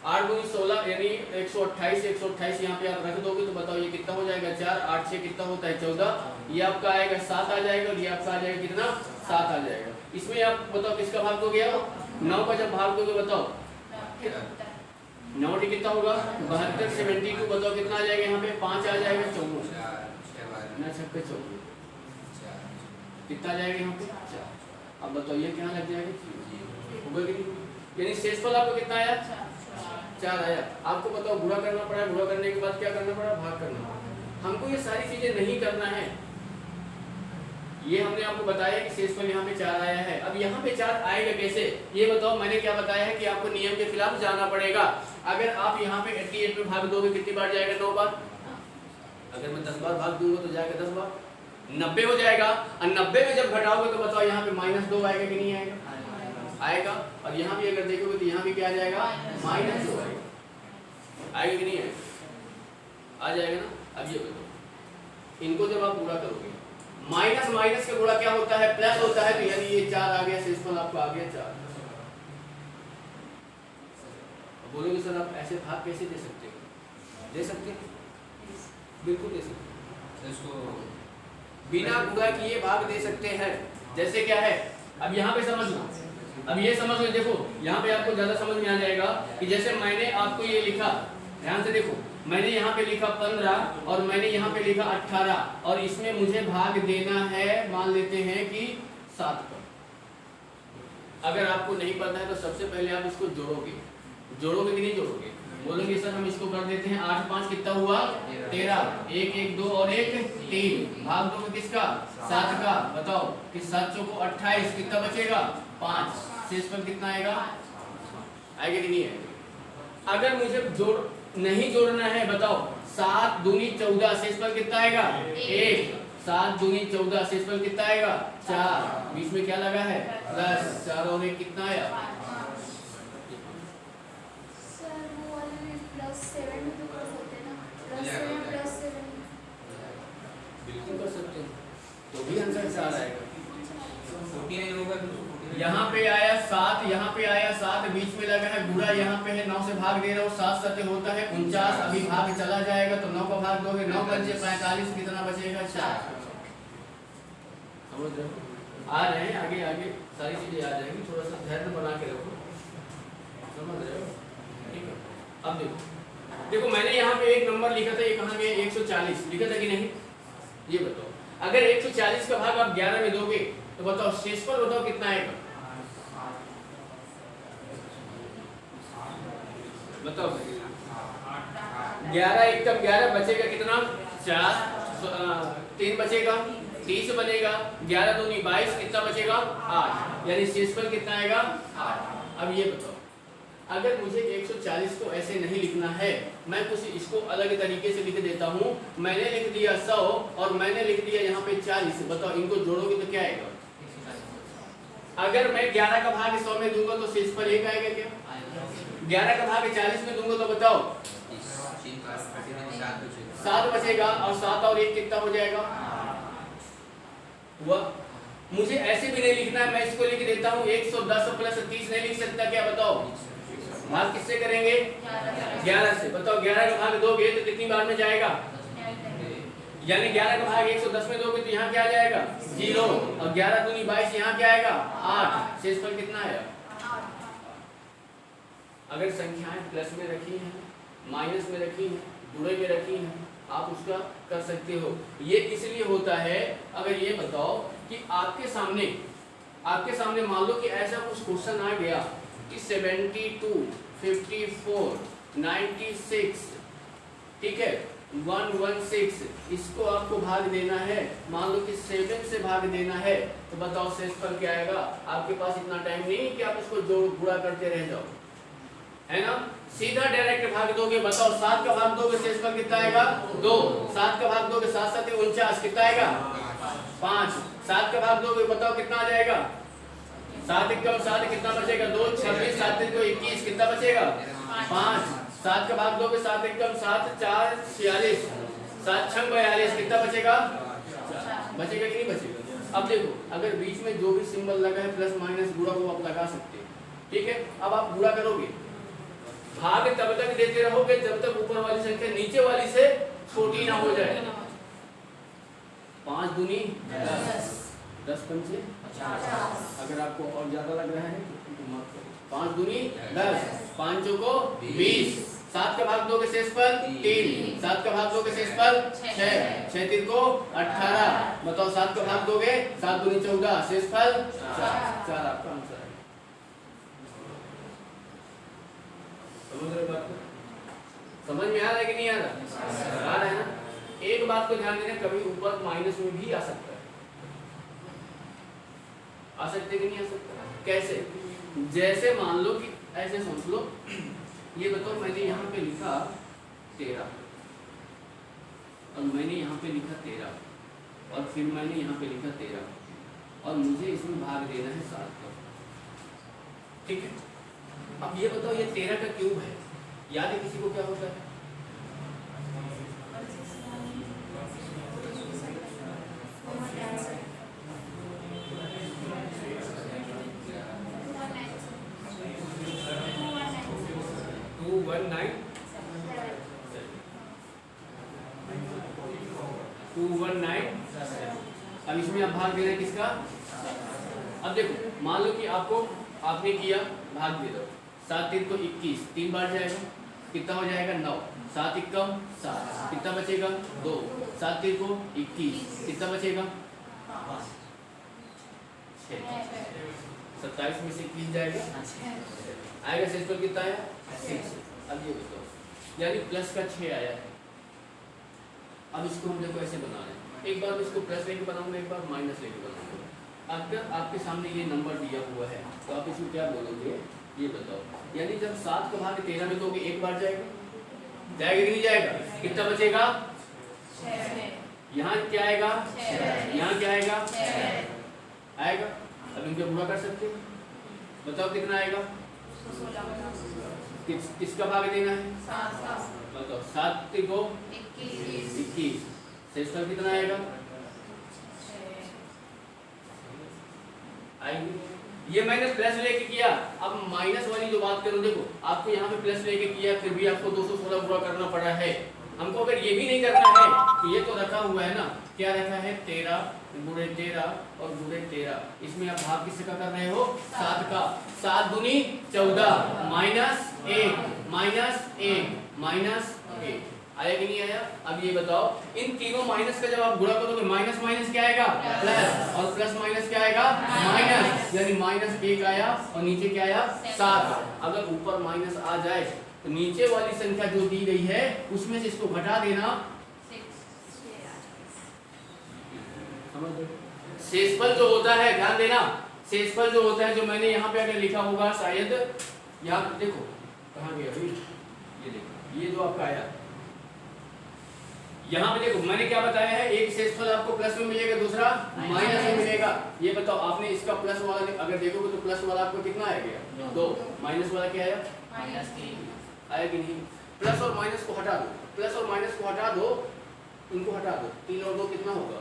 S1: 8 दूनी 16 यानी 128 यहाँ पे आप रख दोगे तो बताओ ये कितना हो जाएगा? 4 8 6 कितना होता है? 14। ये आपका आएगा 7 आ जाएगा, और ये आपका आ जाएगा कितना? 7 आ जाएगा। इसमें आप बताओ किसका भाग दोगे? आप 9 का जब भाग दोगे बताओ 9 कितना होगा? 72 72 बताओ कितना आ जाएगा? यहाँ पे 5 आ जाएगा, 54 ना 6 54 कितना आ जाएगा यहाँ पे? 4। अब बताओ ये क्या लग जाएगा? यानी शेषफल आपको कितना आया? 4 आया। आपको बताओ गुणा करना पड़ा, गुणा करने के बाद क्या करना पड़ा, भाग करना पड़ा। हमको ये सारी चीजें नहीं करना है। ये हमने आपको बताया कि शेषफल यहाँ पे 4 आया है। अब यहाँ पे 4 आएगा कैसे, ये बताओ। मैंने क्या बताया है कि आपको नियम के खिलाफ जाना पड़ेगा। अगर आप यहाँ पे 88 में भाग दोगे कितनी बार जाएगा, 9 बार। अगर मैं 10 बार भाग दूंगा तो जाएगा 10 बार, 90 हो जाएगा। और 90 में जब घटाओगे तो बताओ यहाँ पे -2 आएगा कि नहीं आएगा, आएगा। और यहाँ भी अगर देखोगे तो यहाँ भी क्या आ जाएगा, -2 आएगा, आएगा कि नहीं आएगा, आ जाएगा ना। अब ये बताओ, इनको जब आप गुणा करोगे, माइनस माइनस का गुणा क्या होता है, प्लस होता है। तो यानी ये 4 आ गया, शेषफल आपका आ गया 4। बोलोगे सर आप ऐसे भाग कैसे दे सकते हो, दे सकते हैं, बिल्कुल दे सकते हैं। इसको बिना गुणा किए भाग दे सकते हैं। जैसे क्या है, अब यहाँ पे समझ लो, अब ये समझ लो, देखो यहाँ पे आपको ज्यादा समझ में आ जाएगा कि जैसे मैंने आपको ये लिखा, ध्यान से देखो, मैंने यहाँ पे लिखा 15 और मैंने यहाँ पे लिखा 18 और इसमें मुझे भाग देना है, मान लेते हैं कि 7 पर। अगर आपको नहीं पता है तो सबसे पहले आप इसको जोड़ोगे, जोड़ोगे कि नहीं जोड़ोगे, बोलोगे सर हम इसको कर देते हैं 8 5 कितना हुआ 13, 1 1 2 और 1 3, भाग दोगे किसका, 7 का। बताओ कि 7 चौको 28, कितना बचेगा 5, शेषफल कितना आएगा, आएगा कि नहीं आएगा। अगर मुझे जोड़ नहीं जोड़ना है, बताओ 7 दूनी 14, शेषफल कितना आएगा 1, 7 दूनी 14, शेषफल कितना आएगा 4, बीच में क्या लगा है प्लस, 4 और 1 कितना आया, बिल्कुल कर सकते हैं, तो भी आंसर 4 आएगा। यहाँ पे आया 7, यहाँ पे आया 7, बीच में लगा है गुणा, यहाँ पे है 9 से भाग दे रहा हूँ, 7 7 होता है 49, अभी भाग चला जाएगा तो 9 का भाग दोगे, 9 बचे 45, कितना बचेगा 4। समझ रहे हो, आ रहे हैं आगे आगे सारी चीजें आ जाएंगी, थोड़ा सा धैर्य बना के रखो, समझ रहे हो, ठीक है। अब देखो, देखो मैंने यहाँ पे एक नंबर लिखा था, ये कहाँ गया, 140 लिखा था कि नहीं, ये बताओ। अगर 140 का भाग आप 11 में दोगे तो बताओ शेषफल बताओ कितना आएगा, बताओ 11 एकदम 11 बचेगा कितना 4, 3 बचेगा 30 बनेगा, 11 दूनी 22, कितना बचेगा 8, यानी शेषफल कितना आएगा 8। अब ये बताओ, अगर मुझे 140 को ऐसे नहीं लिखना है, मैं कुछ इसको अलग तरीके से लिख देता हूँ। मैंने लिख दिया 100 और मैंने लिख दिया यहाँ पे 40, बताओ इनको जोड़ोगे तो क्या आएगा। अगर मैं 11 का भाग 100 में दूंगा तो शेषफल 1 आएगा क्या, 11 का भाग 40 में दूंगा तो बताओ 7 बचेगा, और 7 और 1 कितना हो जाएगा हुआ। मुझे ऐसे भी नहीं लिखना है, मैं इसको लिख देता हूँ 110 प्लस 30 नहीं लिख सकता क्या, बताओ भाग किससे करेंगे 11 से। बताओ 11 का भाग दोगे तो कितनी बार में जाएगा, यानी 11 का भाग 110 में दोगे तो यहाँ क्या आ जाएगा 0, और 11 दूनी 22, यहाँ क्या आएगा 8, शेषफल कितना आया। अगर संख्याएं प्लस में रखी हैं, माइनस में रखी हैं, जुड़े में रखी हैं, आप उसका कर सकते हो। ये इसलिए होता है, अगर ये बताओ कि आपके सामने मान लो कि ऐसा कुछ क्वेश्चन आ गया कि 72, 54, 96, ठीक है 116, इसको आपको भाग देना है, मान लो कि 7 से भाग देना है, तो बताओ शेषफल क्या आएगा। आपके पास इतना टाइम नहीं कि आप इसको जोड़ गुणा करते रह जाओ, है ना, सीधा डायरेक्ट भाग दोगे। बताओ 7 का भाग दोगे शेषफल कितना आएगा 2, 7 का भाग दोगे 7 7 49, कितना आएगा 5, 7 का भाग दोगे बताओ कितना आ जाएगा 7 एकम 7, कितना बचेगा 2, 26, 7 3 21, कितना बचेगा 5, 7 का भाग दोगे 7 एकम 7, 4 46, 7 6 42, कितना बचेगा, बचेगा कि नहीं बचेगा। अब देखो, अगर बीच में जो भी सिंबल लगा है प्लस माइनस गुणा, वो आप लगा सकते हैं, ठीक है। अब आप गुणा करोगे, भाग तब तक देते रहोगे जब तक ऊपर वाली संख्या नीचे वाली से छोटी ना हो जाए। 5 दूनी 10, 10 पंचे 50। अगर आपको और ज्यादा लग रहा है तो मत करो। 5 दूनी 10, 5 चौको 20, 7 का भाग दोगे शेषफल 3, 7 का भाग दोगे शेषफल 6, 6 3 को 18, बताओ 7 का भाग दोगे 7 दूनी 14, शेषफल 4 आपका आंसर है। समझ रहे हो बात को? समझ में आ रहा है कि नहीं आ रहा? आ रहा है ना? एक बात को ध्यान देना, कभी ऊपर माइनस में भी आ सकता है। आ सकते कि नहीं आ सकता? कैसे? जैसे मान लो कि ऐसे सोच लो, ये बताओ मैंने यहाँ पे लिखा 13 और मैंने यहाँ पे लिखा 13 और फिर मैंने यहाँ पे लिखा 13 और मुझे इसमें भाग देना है 7 का। ठीक है, अब ये बताओ ये 13 का क्यूब है, याद है किसी को क्या होता है? अब इसमें आप भाग दे रहे हैं किसका? अब देखो मान लो कि आपने किया भाग दे दो, 7 3 को 21, 3 बार जाएगा कितना हो जाएगा? 9, 7 एकम 7, कितना बचेगा? 2, 7 3 को 21, कितना बचेगा? 6, 27 में से 21 जाएगा, आएगा शेषफल कितना आया? 6। अब ये बताओ, यानी प्लस का 6 आया है। अब इसको हम देखो ऐसे बना रहे हैं, एक बार इसको प्लस लेके बनाऊंगा, एक बार माइनस लेके बनाऊंगा। अगर आपके सामने ये नंबर दिया हुआ है तो आप इसको क्या बोलोगे ये बताओ? यानी जब 7 का भाग 13 में दोगे एक बार जाएगा, जाएगा कि नहीं जाएगा? कितना बचेगा? 6। यहाँ क्या आएगा? 6। यहाँ क्या आएगा? 6 आएगा। अब इनको पूरा कर सकते हो, बताओ कितना आएगा? 16। किसका भाग देना है? 7 का। बताओ 7 को 21, शेषफल कितना आएगा? आएंगे। ये मैंने प्लस लेके किया, अब माइनस वाली जो बात करूं, देखो आपको यहाँ पे प्लस लेके किया फिर भी आपको 216 पूरा करना पड़ा है। हमको अगर ये भी नहीं करना है तो ये तो रखा हुआ है ना, क्या रखा है? 13 गुणे 13 और गुणे 13, इसमें आप भाग किससे का कर रहे हो? 7 का। 7 दूनी 14, -1 -1 आया कि नहीं आया? अब ये बताओ इन तीनों माइनस का जब आप गुणा करोगे माइनस माइनस क्या आएगा? प्लस, और प्लस माइनस क्या आएगा? माइनस, यानी -1 आया और नीचे क्या आया? 7। अगर ऊपर माइनस आ जाए तो नीचे वाली संख्या जो दी गई है उसमें से इसको घटा देना, समझ गए? शेषफल जो होता है, ध्यान देना, शेषफल जो होता है, जो मैंने यहाँ पे अगर लिखा होगा शायद, यहाँ देखो कहाँ गया अभी, ये देखो ये जो आपका आया यहाँ पे देखो मैंने क्या बताया है, एक शेषफल आपको प्लस में मिलेगा, दूसरा माइनस में मिलेगा। ये बताओ आपने इसका प्लस वाला अगर देखोगे तो प्लस वाला आपको कितना आएगा? 2, माइनस वाला क्या आया? -3 आया कि नहीं? प्लस और माइनस को हटा दो, प्लस और माइनस को हटा दो, इनको हटा दो, 3 और 2 कितना होगा?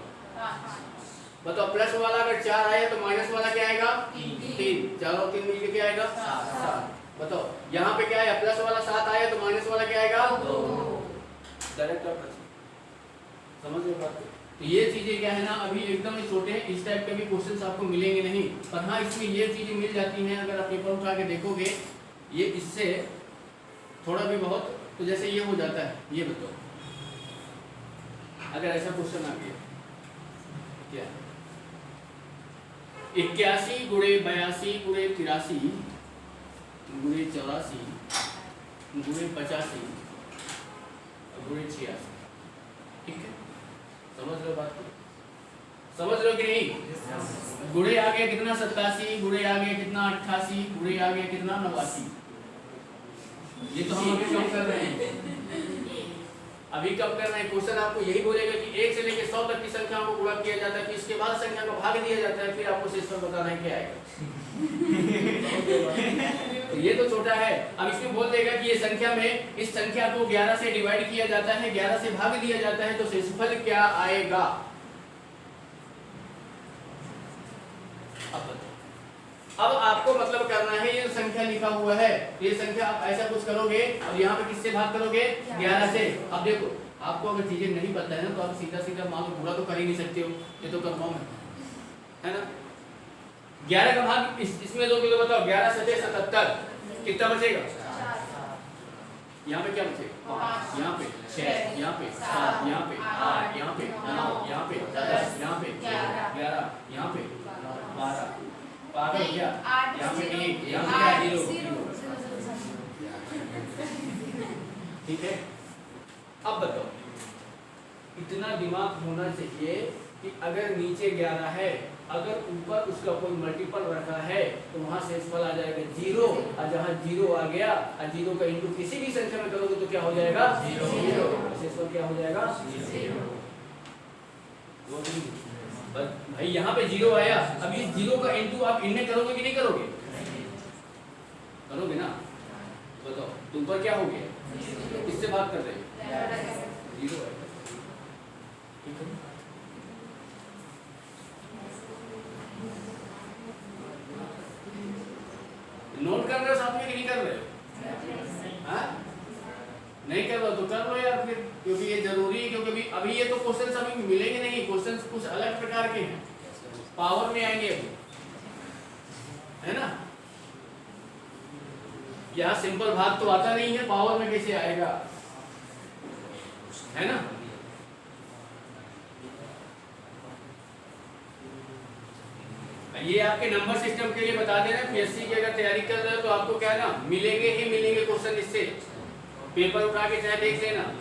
S1: बताओ प्लस वाला अगर 4 आया तो माइनस वाला क्या आएगा? 3, 4 और 3 मिलकर क्या आएगा? 7। बताओ यहाँ पे क्या आया? प्लस वाला 7 आया तो माइनस वाला क्या आएगा? 2। डायरेक्ट समझ रहे बात? तो ये चीजें क्या है ना, अभी एकदम छोटे हैं, इस टाइप के भी क्वेश्चंस आपको मिलेंगे नहीं, पर हाँ इसमें ये चीजें मिल जाती हैं। अगर आप पेपर उठा के देखोगे ये इससे थोड़ा भी बहुत, तो जैसे ये हो जाता है, ये बताओ अगर ऐसा क्वेश्चन आ गया क्या? 81 गुणे 82 गुणे 83 गुणे 84 गुणे 85 गुणे 86, ठीक है? समझ रहे हो बात को? समझ रहे हो कि नहीं? गुणे आ गया कितना? 87, गुणे आ गया कितना? 88, गुणे आ गया कितना? 89। ये तो हम अभी कम कर रहे हैं, अभी कम कर रहे हैं। क्वेश्चन आपको यही बोलेगा कि 1 से लेकर 100 तक की संख्याओं को गुणा किया जाता है, फिर इसके बाद संख्या को भाग दिया जाता है, फिर आपको शेषफल बताना है क्या आएगा। तो ये तो छोटा है। अब इसमें बोल देगा कि ये संख्या में इस संख्या को 11 से डिवाइड किया जाता है, 11 से भाग दिया जाता है, तो शेषफल क्या आएगा? अब आपको मतलब करना है, ये संख्या लिखा हुआ है, ये संख्या आप ऐसा कुछ करोगे और यहाँ पे किससे भाग करोगे? 11 से। अब देखो आपको अगर चीजें नहीं पता है ना तो आप सीधा सीधा मान लो पूरा तो कर ही नहीं सकते हो, ये तो कंफर्म है ना? 11 का भाग इसमें दोगे तो बताओ 11 7 77, कितना बचेगा? यहाँ पे क्या बचेगा? यहाँ पे 6, यहाँ पे 7, यहाँ पे 8, यहाँ पे 9, यहाँ पे 10, यहाँ पे 11, यहाँ पे 12, पागल क्या? यहाँ पे 1, यहाँ पे 0। ठीक है। अब बताओ, इतना दिमाग होना चाहिए कि अगर नीचे 11 है, अगर ऊपर उसका कोई मल्टीपल रखा है तो वहां शेषफल आ जाएगा 0, और जहां 0 आ गया और 0 का इंटू किसी भी संख्या में करोगे तो क्या हो जाएगा 0, शेषफल क्या हो जाएगा 0। बस भाई यहाँ पे 0 आया, अब इस 0 का इंटू आप इनमें करोगे कि नहीं करोगे? करोगे ना। बताओ तो ऊपर क्या हो गया, किससे बात कर रहे हो 0 आएगा। ठीक है, नोट कर रहे हो साथ में कि नहीं कर रहे हो? हाँ नहीं कर रहे हो तो कर लो यार फिर, क्योंकि ये जरूरी है, क्योंकि अभी ये तो क्वेश्चन अभी मिलेंगे नहीं, क्वेश्चन कुछ अलग प्रकार के हैं, पावर में आएंगे अभी, है ना। यहाँ सिंपल भाग तो आता नहीं है, पावर में कैसे आएगा, है ना। ये आपके नंबर सिस्टम के लिए बता देना, पीएससी की अगर तैयारी कर रहे हो तो आपको क्या है ना, मिलेंगे ही मिलेंगे क्वेश्चन, इससे पेपर उठा के चाहे देख लेना।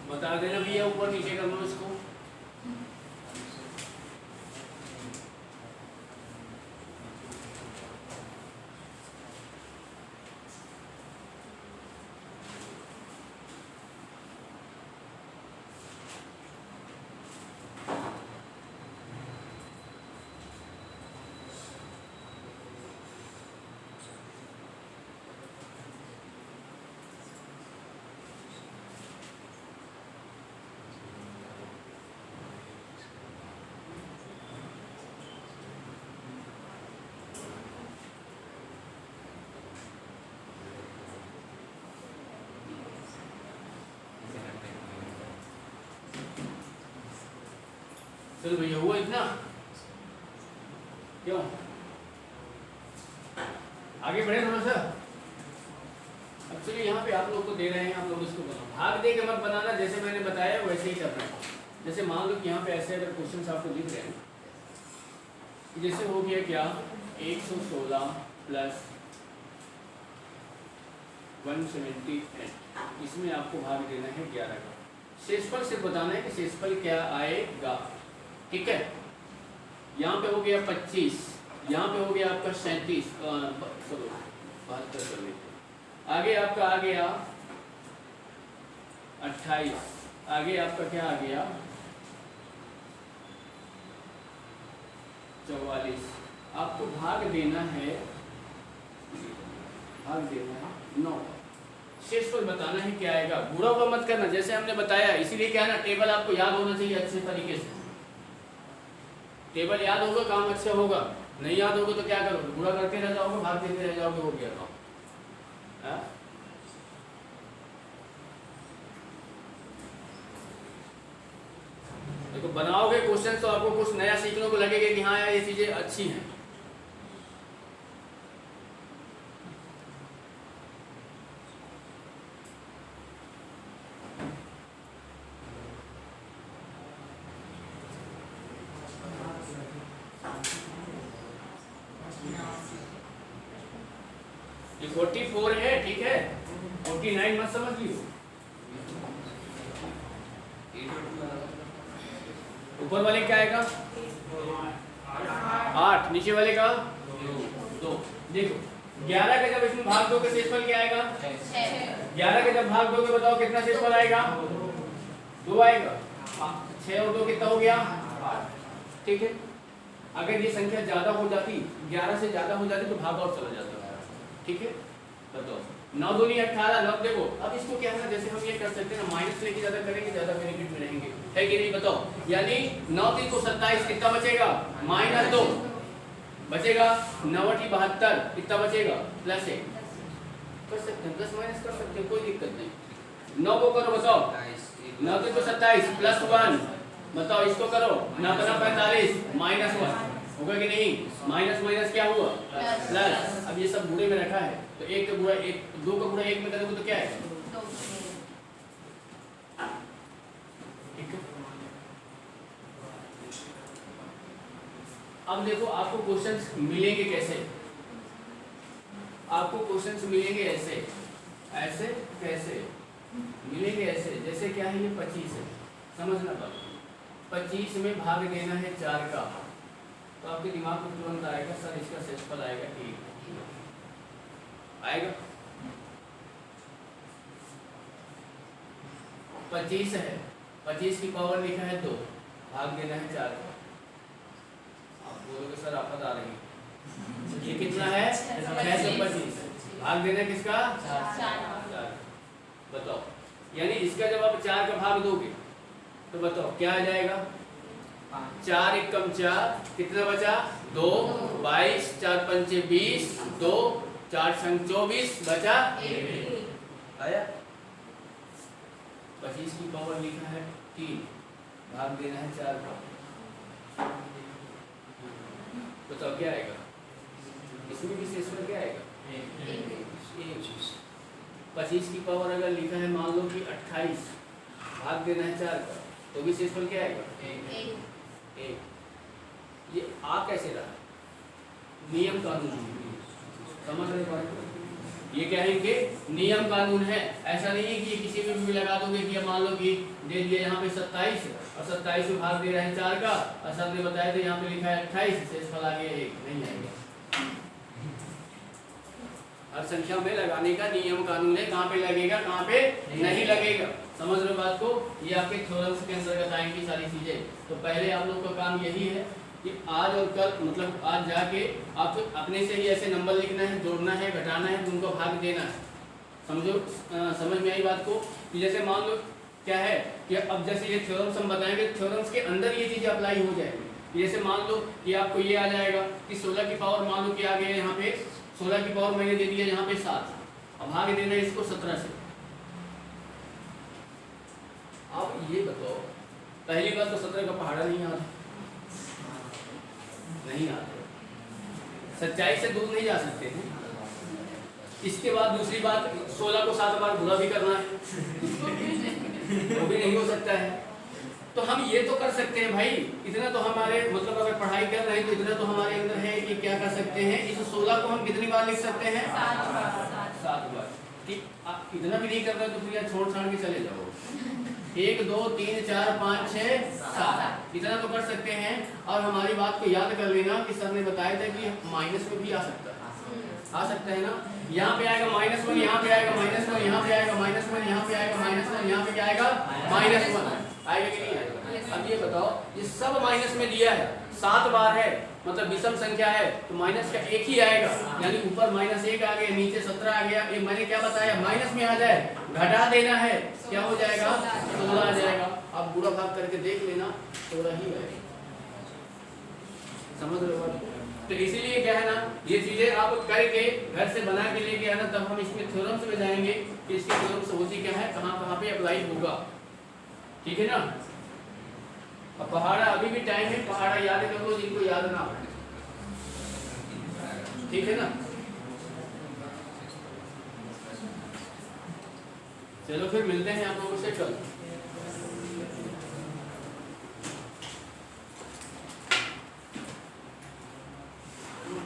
S1: बता देना भैया, ऊपर नीचे कर लो इसको। चलो भैया हुआ इतना, क्यों आगे बढ़े थोड़ा सा। एक्चुअली यहाँ पे आप लोग को दे रहे हैं, आप लोग इसको बनाओ, भाग दे के मत बनाना, जैसे मैंने बताया वैसे ही करना है। जैसे मान लो कि यहाँ पे ऐसे अगर क्वेश्चन आपको लिख रहे हैं, जैसे हो गया क्या 116 प्लस 178, इसमें आपको भाग देना है 11 का। शेषफल सिर्फ बताना है कि शेषफल क्या आएगा, ठीक है। यहाँ पे हो गया 25, यहाँ पे हो गया आपका 37, चलो 72 कर लेते, आगे आपका आ गया 28, आगे आपका क्या आ गया 44। आपको भाग देना है 9। शेषफल बताना है क्या आएगा, बुरा हुआ मत करना, जैसे हमने बताया, इसीलिए क्या है ना, टेबल आपको याद होना चाहिए अच्छे तरीके से। टेबल याद होगा काम अच्छा होगा, नहीं याद होगा तो क्या करोगे, बुरा करते रह जाओगे, भाग देते रह जाओगे, हो गया काम। देखो बनाओगे क्वेश्चन तो आपको कुछ नया सीखने को लगेगा कि हाँ यार ये चीजें अच्छी हैं। ये 44 है, ठीक है, 49 मत समझ लियो। ऊपर वाले क्या आएगा 8, नीचे वाले का 2। देखो 11 का जब इसमें भाग दोगे शेषफल क्या आएगा 11 का जब भाग दोगे बताओ कितना शेषफल आएगा 2 आएगा। 6 और 2 कितना हो गया 8। ठीक है, अगर ये संख्या ज्यादा हो जाती 11 से ज्यादा हो जाती तो भाग और चला जाता। ठीक है, बताओ 9 दूनी 18। 9 देखो अब इसको क्या है ना, जैसे हम ये कर सकते हैं ना, माइनस लेके ज्यादा करेंगे ज्यादा बेनिफिट में रहेंगे, है कि नहीं बताओ। यानी 9 3 को 27 कितना बचेगा -2 बचेगा। 9 8 72 कितना बचेगा +1 कर सकते हैं, प्लस माइनस कर सकते हैं, कोई दिक्कत नहीं। 9 को करो बताओ 9 3 को 27 +1 बताओ, इसको करो 9 बना 45 -1 होगा कि नहीं। माइनस माइनस क्या हुआ प्लस। अब ये सब बुरे में रखा है तो 1 का गुणा 1 2 का गुणा 1 में करोगे तो क्या है
S3: 2।
S1: ठीक है। अब देखो आपको क्वेश्चंस मिलेंगे कैसे, आपको क्वेश्चंस मिलेंगे ऐसे, ऐसे कैसे मिलेंगे ऐसे, जैसे क्या है ये 25 है, समझना बात। 25 में भाग देना है 4 का, तो आपके दिमाग में तुरंत आएगा सर इसका शेषफल आएगा 1 आएगा। 25 है, 25 की पावर लिखा है 2, भाग देना है 4 का। आप बोलोगे सर आफत आ रही है, ये कितना है 625, भाग देना किसका 4। बताओ, यानी इसका जब आप 4 का भाग दोगे तो बताओ क्या आ जाएगा 4 1 कम 4 कितना बचा 2 22 4 5 20 2 4 संग 24 बचा 1 आया। 25 की पावर लिखा है 3, भाग देना है 4 का। बताओ क्या आएगा, इसमें भी शेषफल क्या आएगा 1। 25 की पावर अगर लिखा है मान लो कि 28, भाग देना है 4 का, तो भी शेषफल क्या आएगा 1। ये आ कैसे रहा, नियम कानून, समझ रहे हो। ये क्या है इनके नियम कानून है, ऐसा नहीं है कि किसी में भी लगा दोगे कि मान लो कि दे दिया यहाँ पे 27 और 27 में भाग दे रहे हैं 4 का, और सर ने बताया था यहाँ पे लिखा है 28, शेषफल आ गया 1, नहीं आएगा। हर संख्या में लगाने का नियम कानून है, कहाँ पे लगेगा कहाँ पे नहीं लगेगा, समझ रहे बात को। ये आपके थ्योरम्स के अंतर्गत आएंगी सारी चीजें। तो पहले आप लोग का काम यही है कि आज और कल मतलब आज जाके आपको अपने से ही ऐसे नंबर लिखना है, जोड़ना है, घटाना है, उनको भाग देना है। समझो, समझ में आई बात को। कि जैसे मान लो क्या है कि अब जैसे ये थ्योरम्स हम बताएंगे, थ्योरम्स के अंदर ये चीजें अप्लाई हो जाएंगी। जैसे मान लो कि आपको ये आ जाएगा कि 16 की पावर मान लो कि आ गया यहाँ पे 16 की पावर मैंने दे दिया यहाँ पे 7, अब भाग देना है इसको 17 से। अब ये बताओ, पहली बात तो 17 का पहाड़ा नहीं आता, नहीं आता, सच्चाई से दूर नहीं जा सकते हैं। इसके बाद दूसरी बात 16 को 7 बार बुरा भी करना है वो भी नहीं हो सकता है। तो हम ये तो कर सकते हैं भाई, इतना तो हमारे मतलब अगर पढ़ाई कर रहे हैं तो इतना तो हमारे अंदर है कि क्या कर सकते हैं, इस 16 को हम कितनी बार लिख सकते हैं 7 बार। कि आप इतना भी नहीं कर रहे तो फिर छोड़ छाड़ के चले जाओ, 1 2 3 4 5 6 7 इतना तो कर सकते हैं। और हमारी बात को याद कर लेना कि सर ने बताया था कि माइनस में भी आ सकता है, आ सकता है ना। यहाँ पे आएगा -1, यहाँ पे आएगा -1, यहाँ पे आएगा -1, यहाँ पे आएगा -1, यहाँ पे क्या आएगा -1 आएगा कि नहीं आएगा। अब ये बताओ, ये सब माइनस में दिया है, 7 बार है मतलब विषम संख्या है तो माइनस का 1 ही आएगा, यानी ऊपर -1 आ गया, नीचे 17 आ गया। ये मैंने क्या बताया, माइनस में आ जाए घटा देना है, क्या हो जाएगा 16 आ जाएगा। अब बुरा भाग करके देख लेना 16 ही आएगा, समझ रहे हो। तो इसीलिए क्या है ना, ये चीजें आप करके घर से बना के लेके आना, तब हम इसमें थ्योरम्स में जाएंगे कि इसकी थ्योरम्स होती क्या है, कहाँ कहाँ पे अप्लाई होगा, ठीक है ना। अब पहाड़ा अभी भी टाइम है, पहाड़ा याद कर लो जिनको याद ना हो, ठीक है ना। चलो फिर मिलते हैं आप लोगों से कल।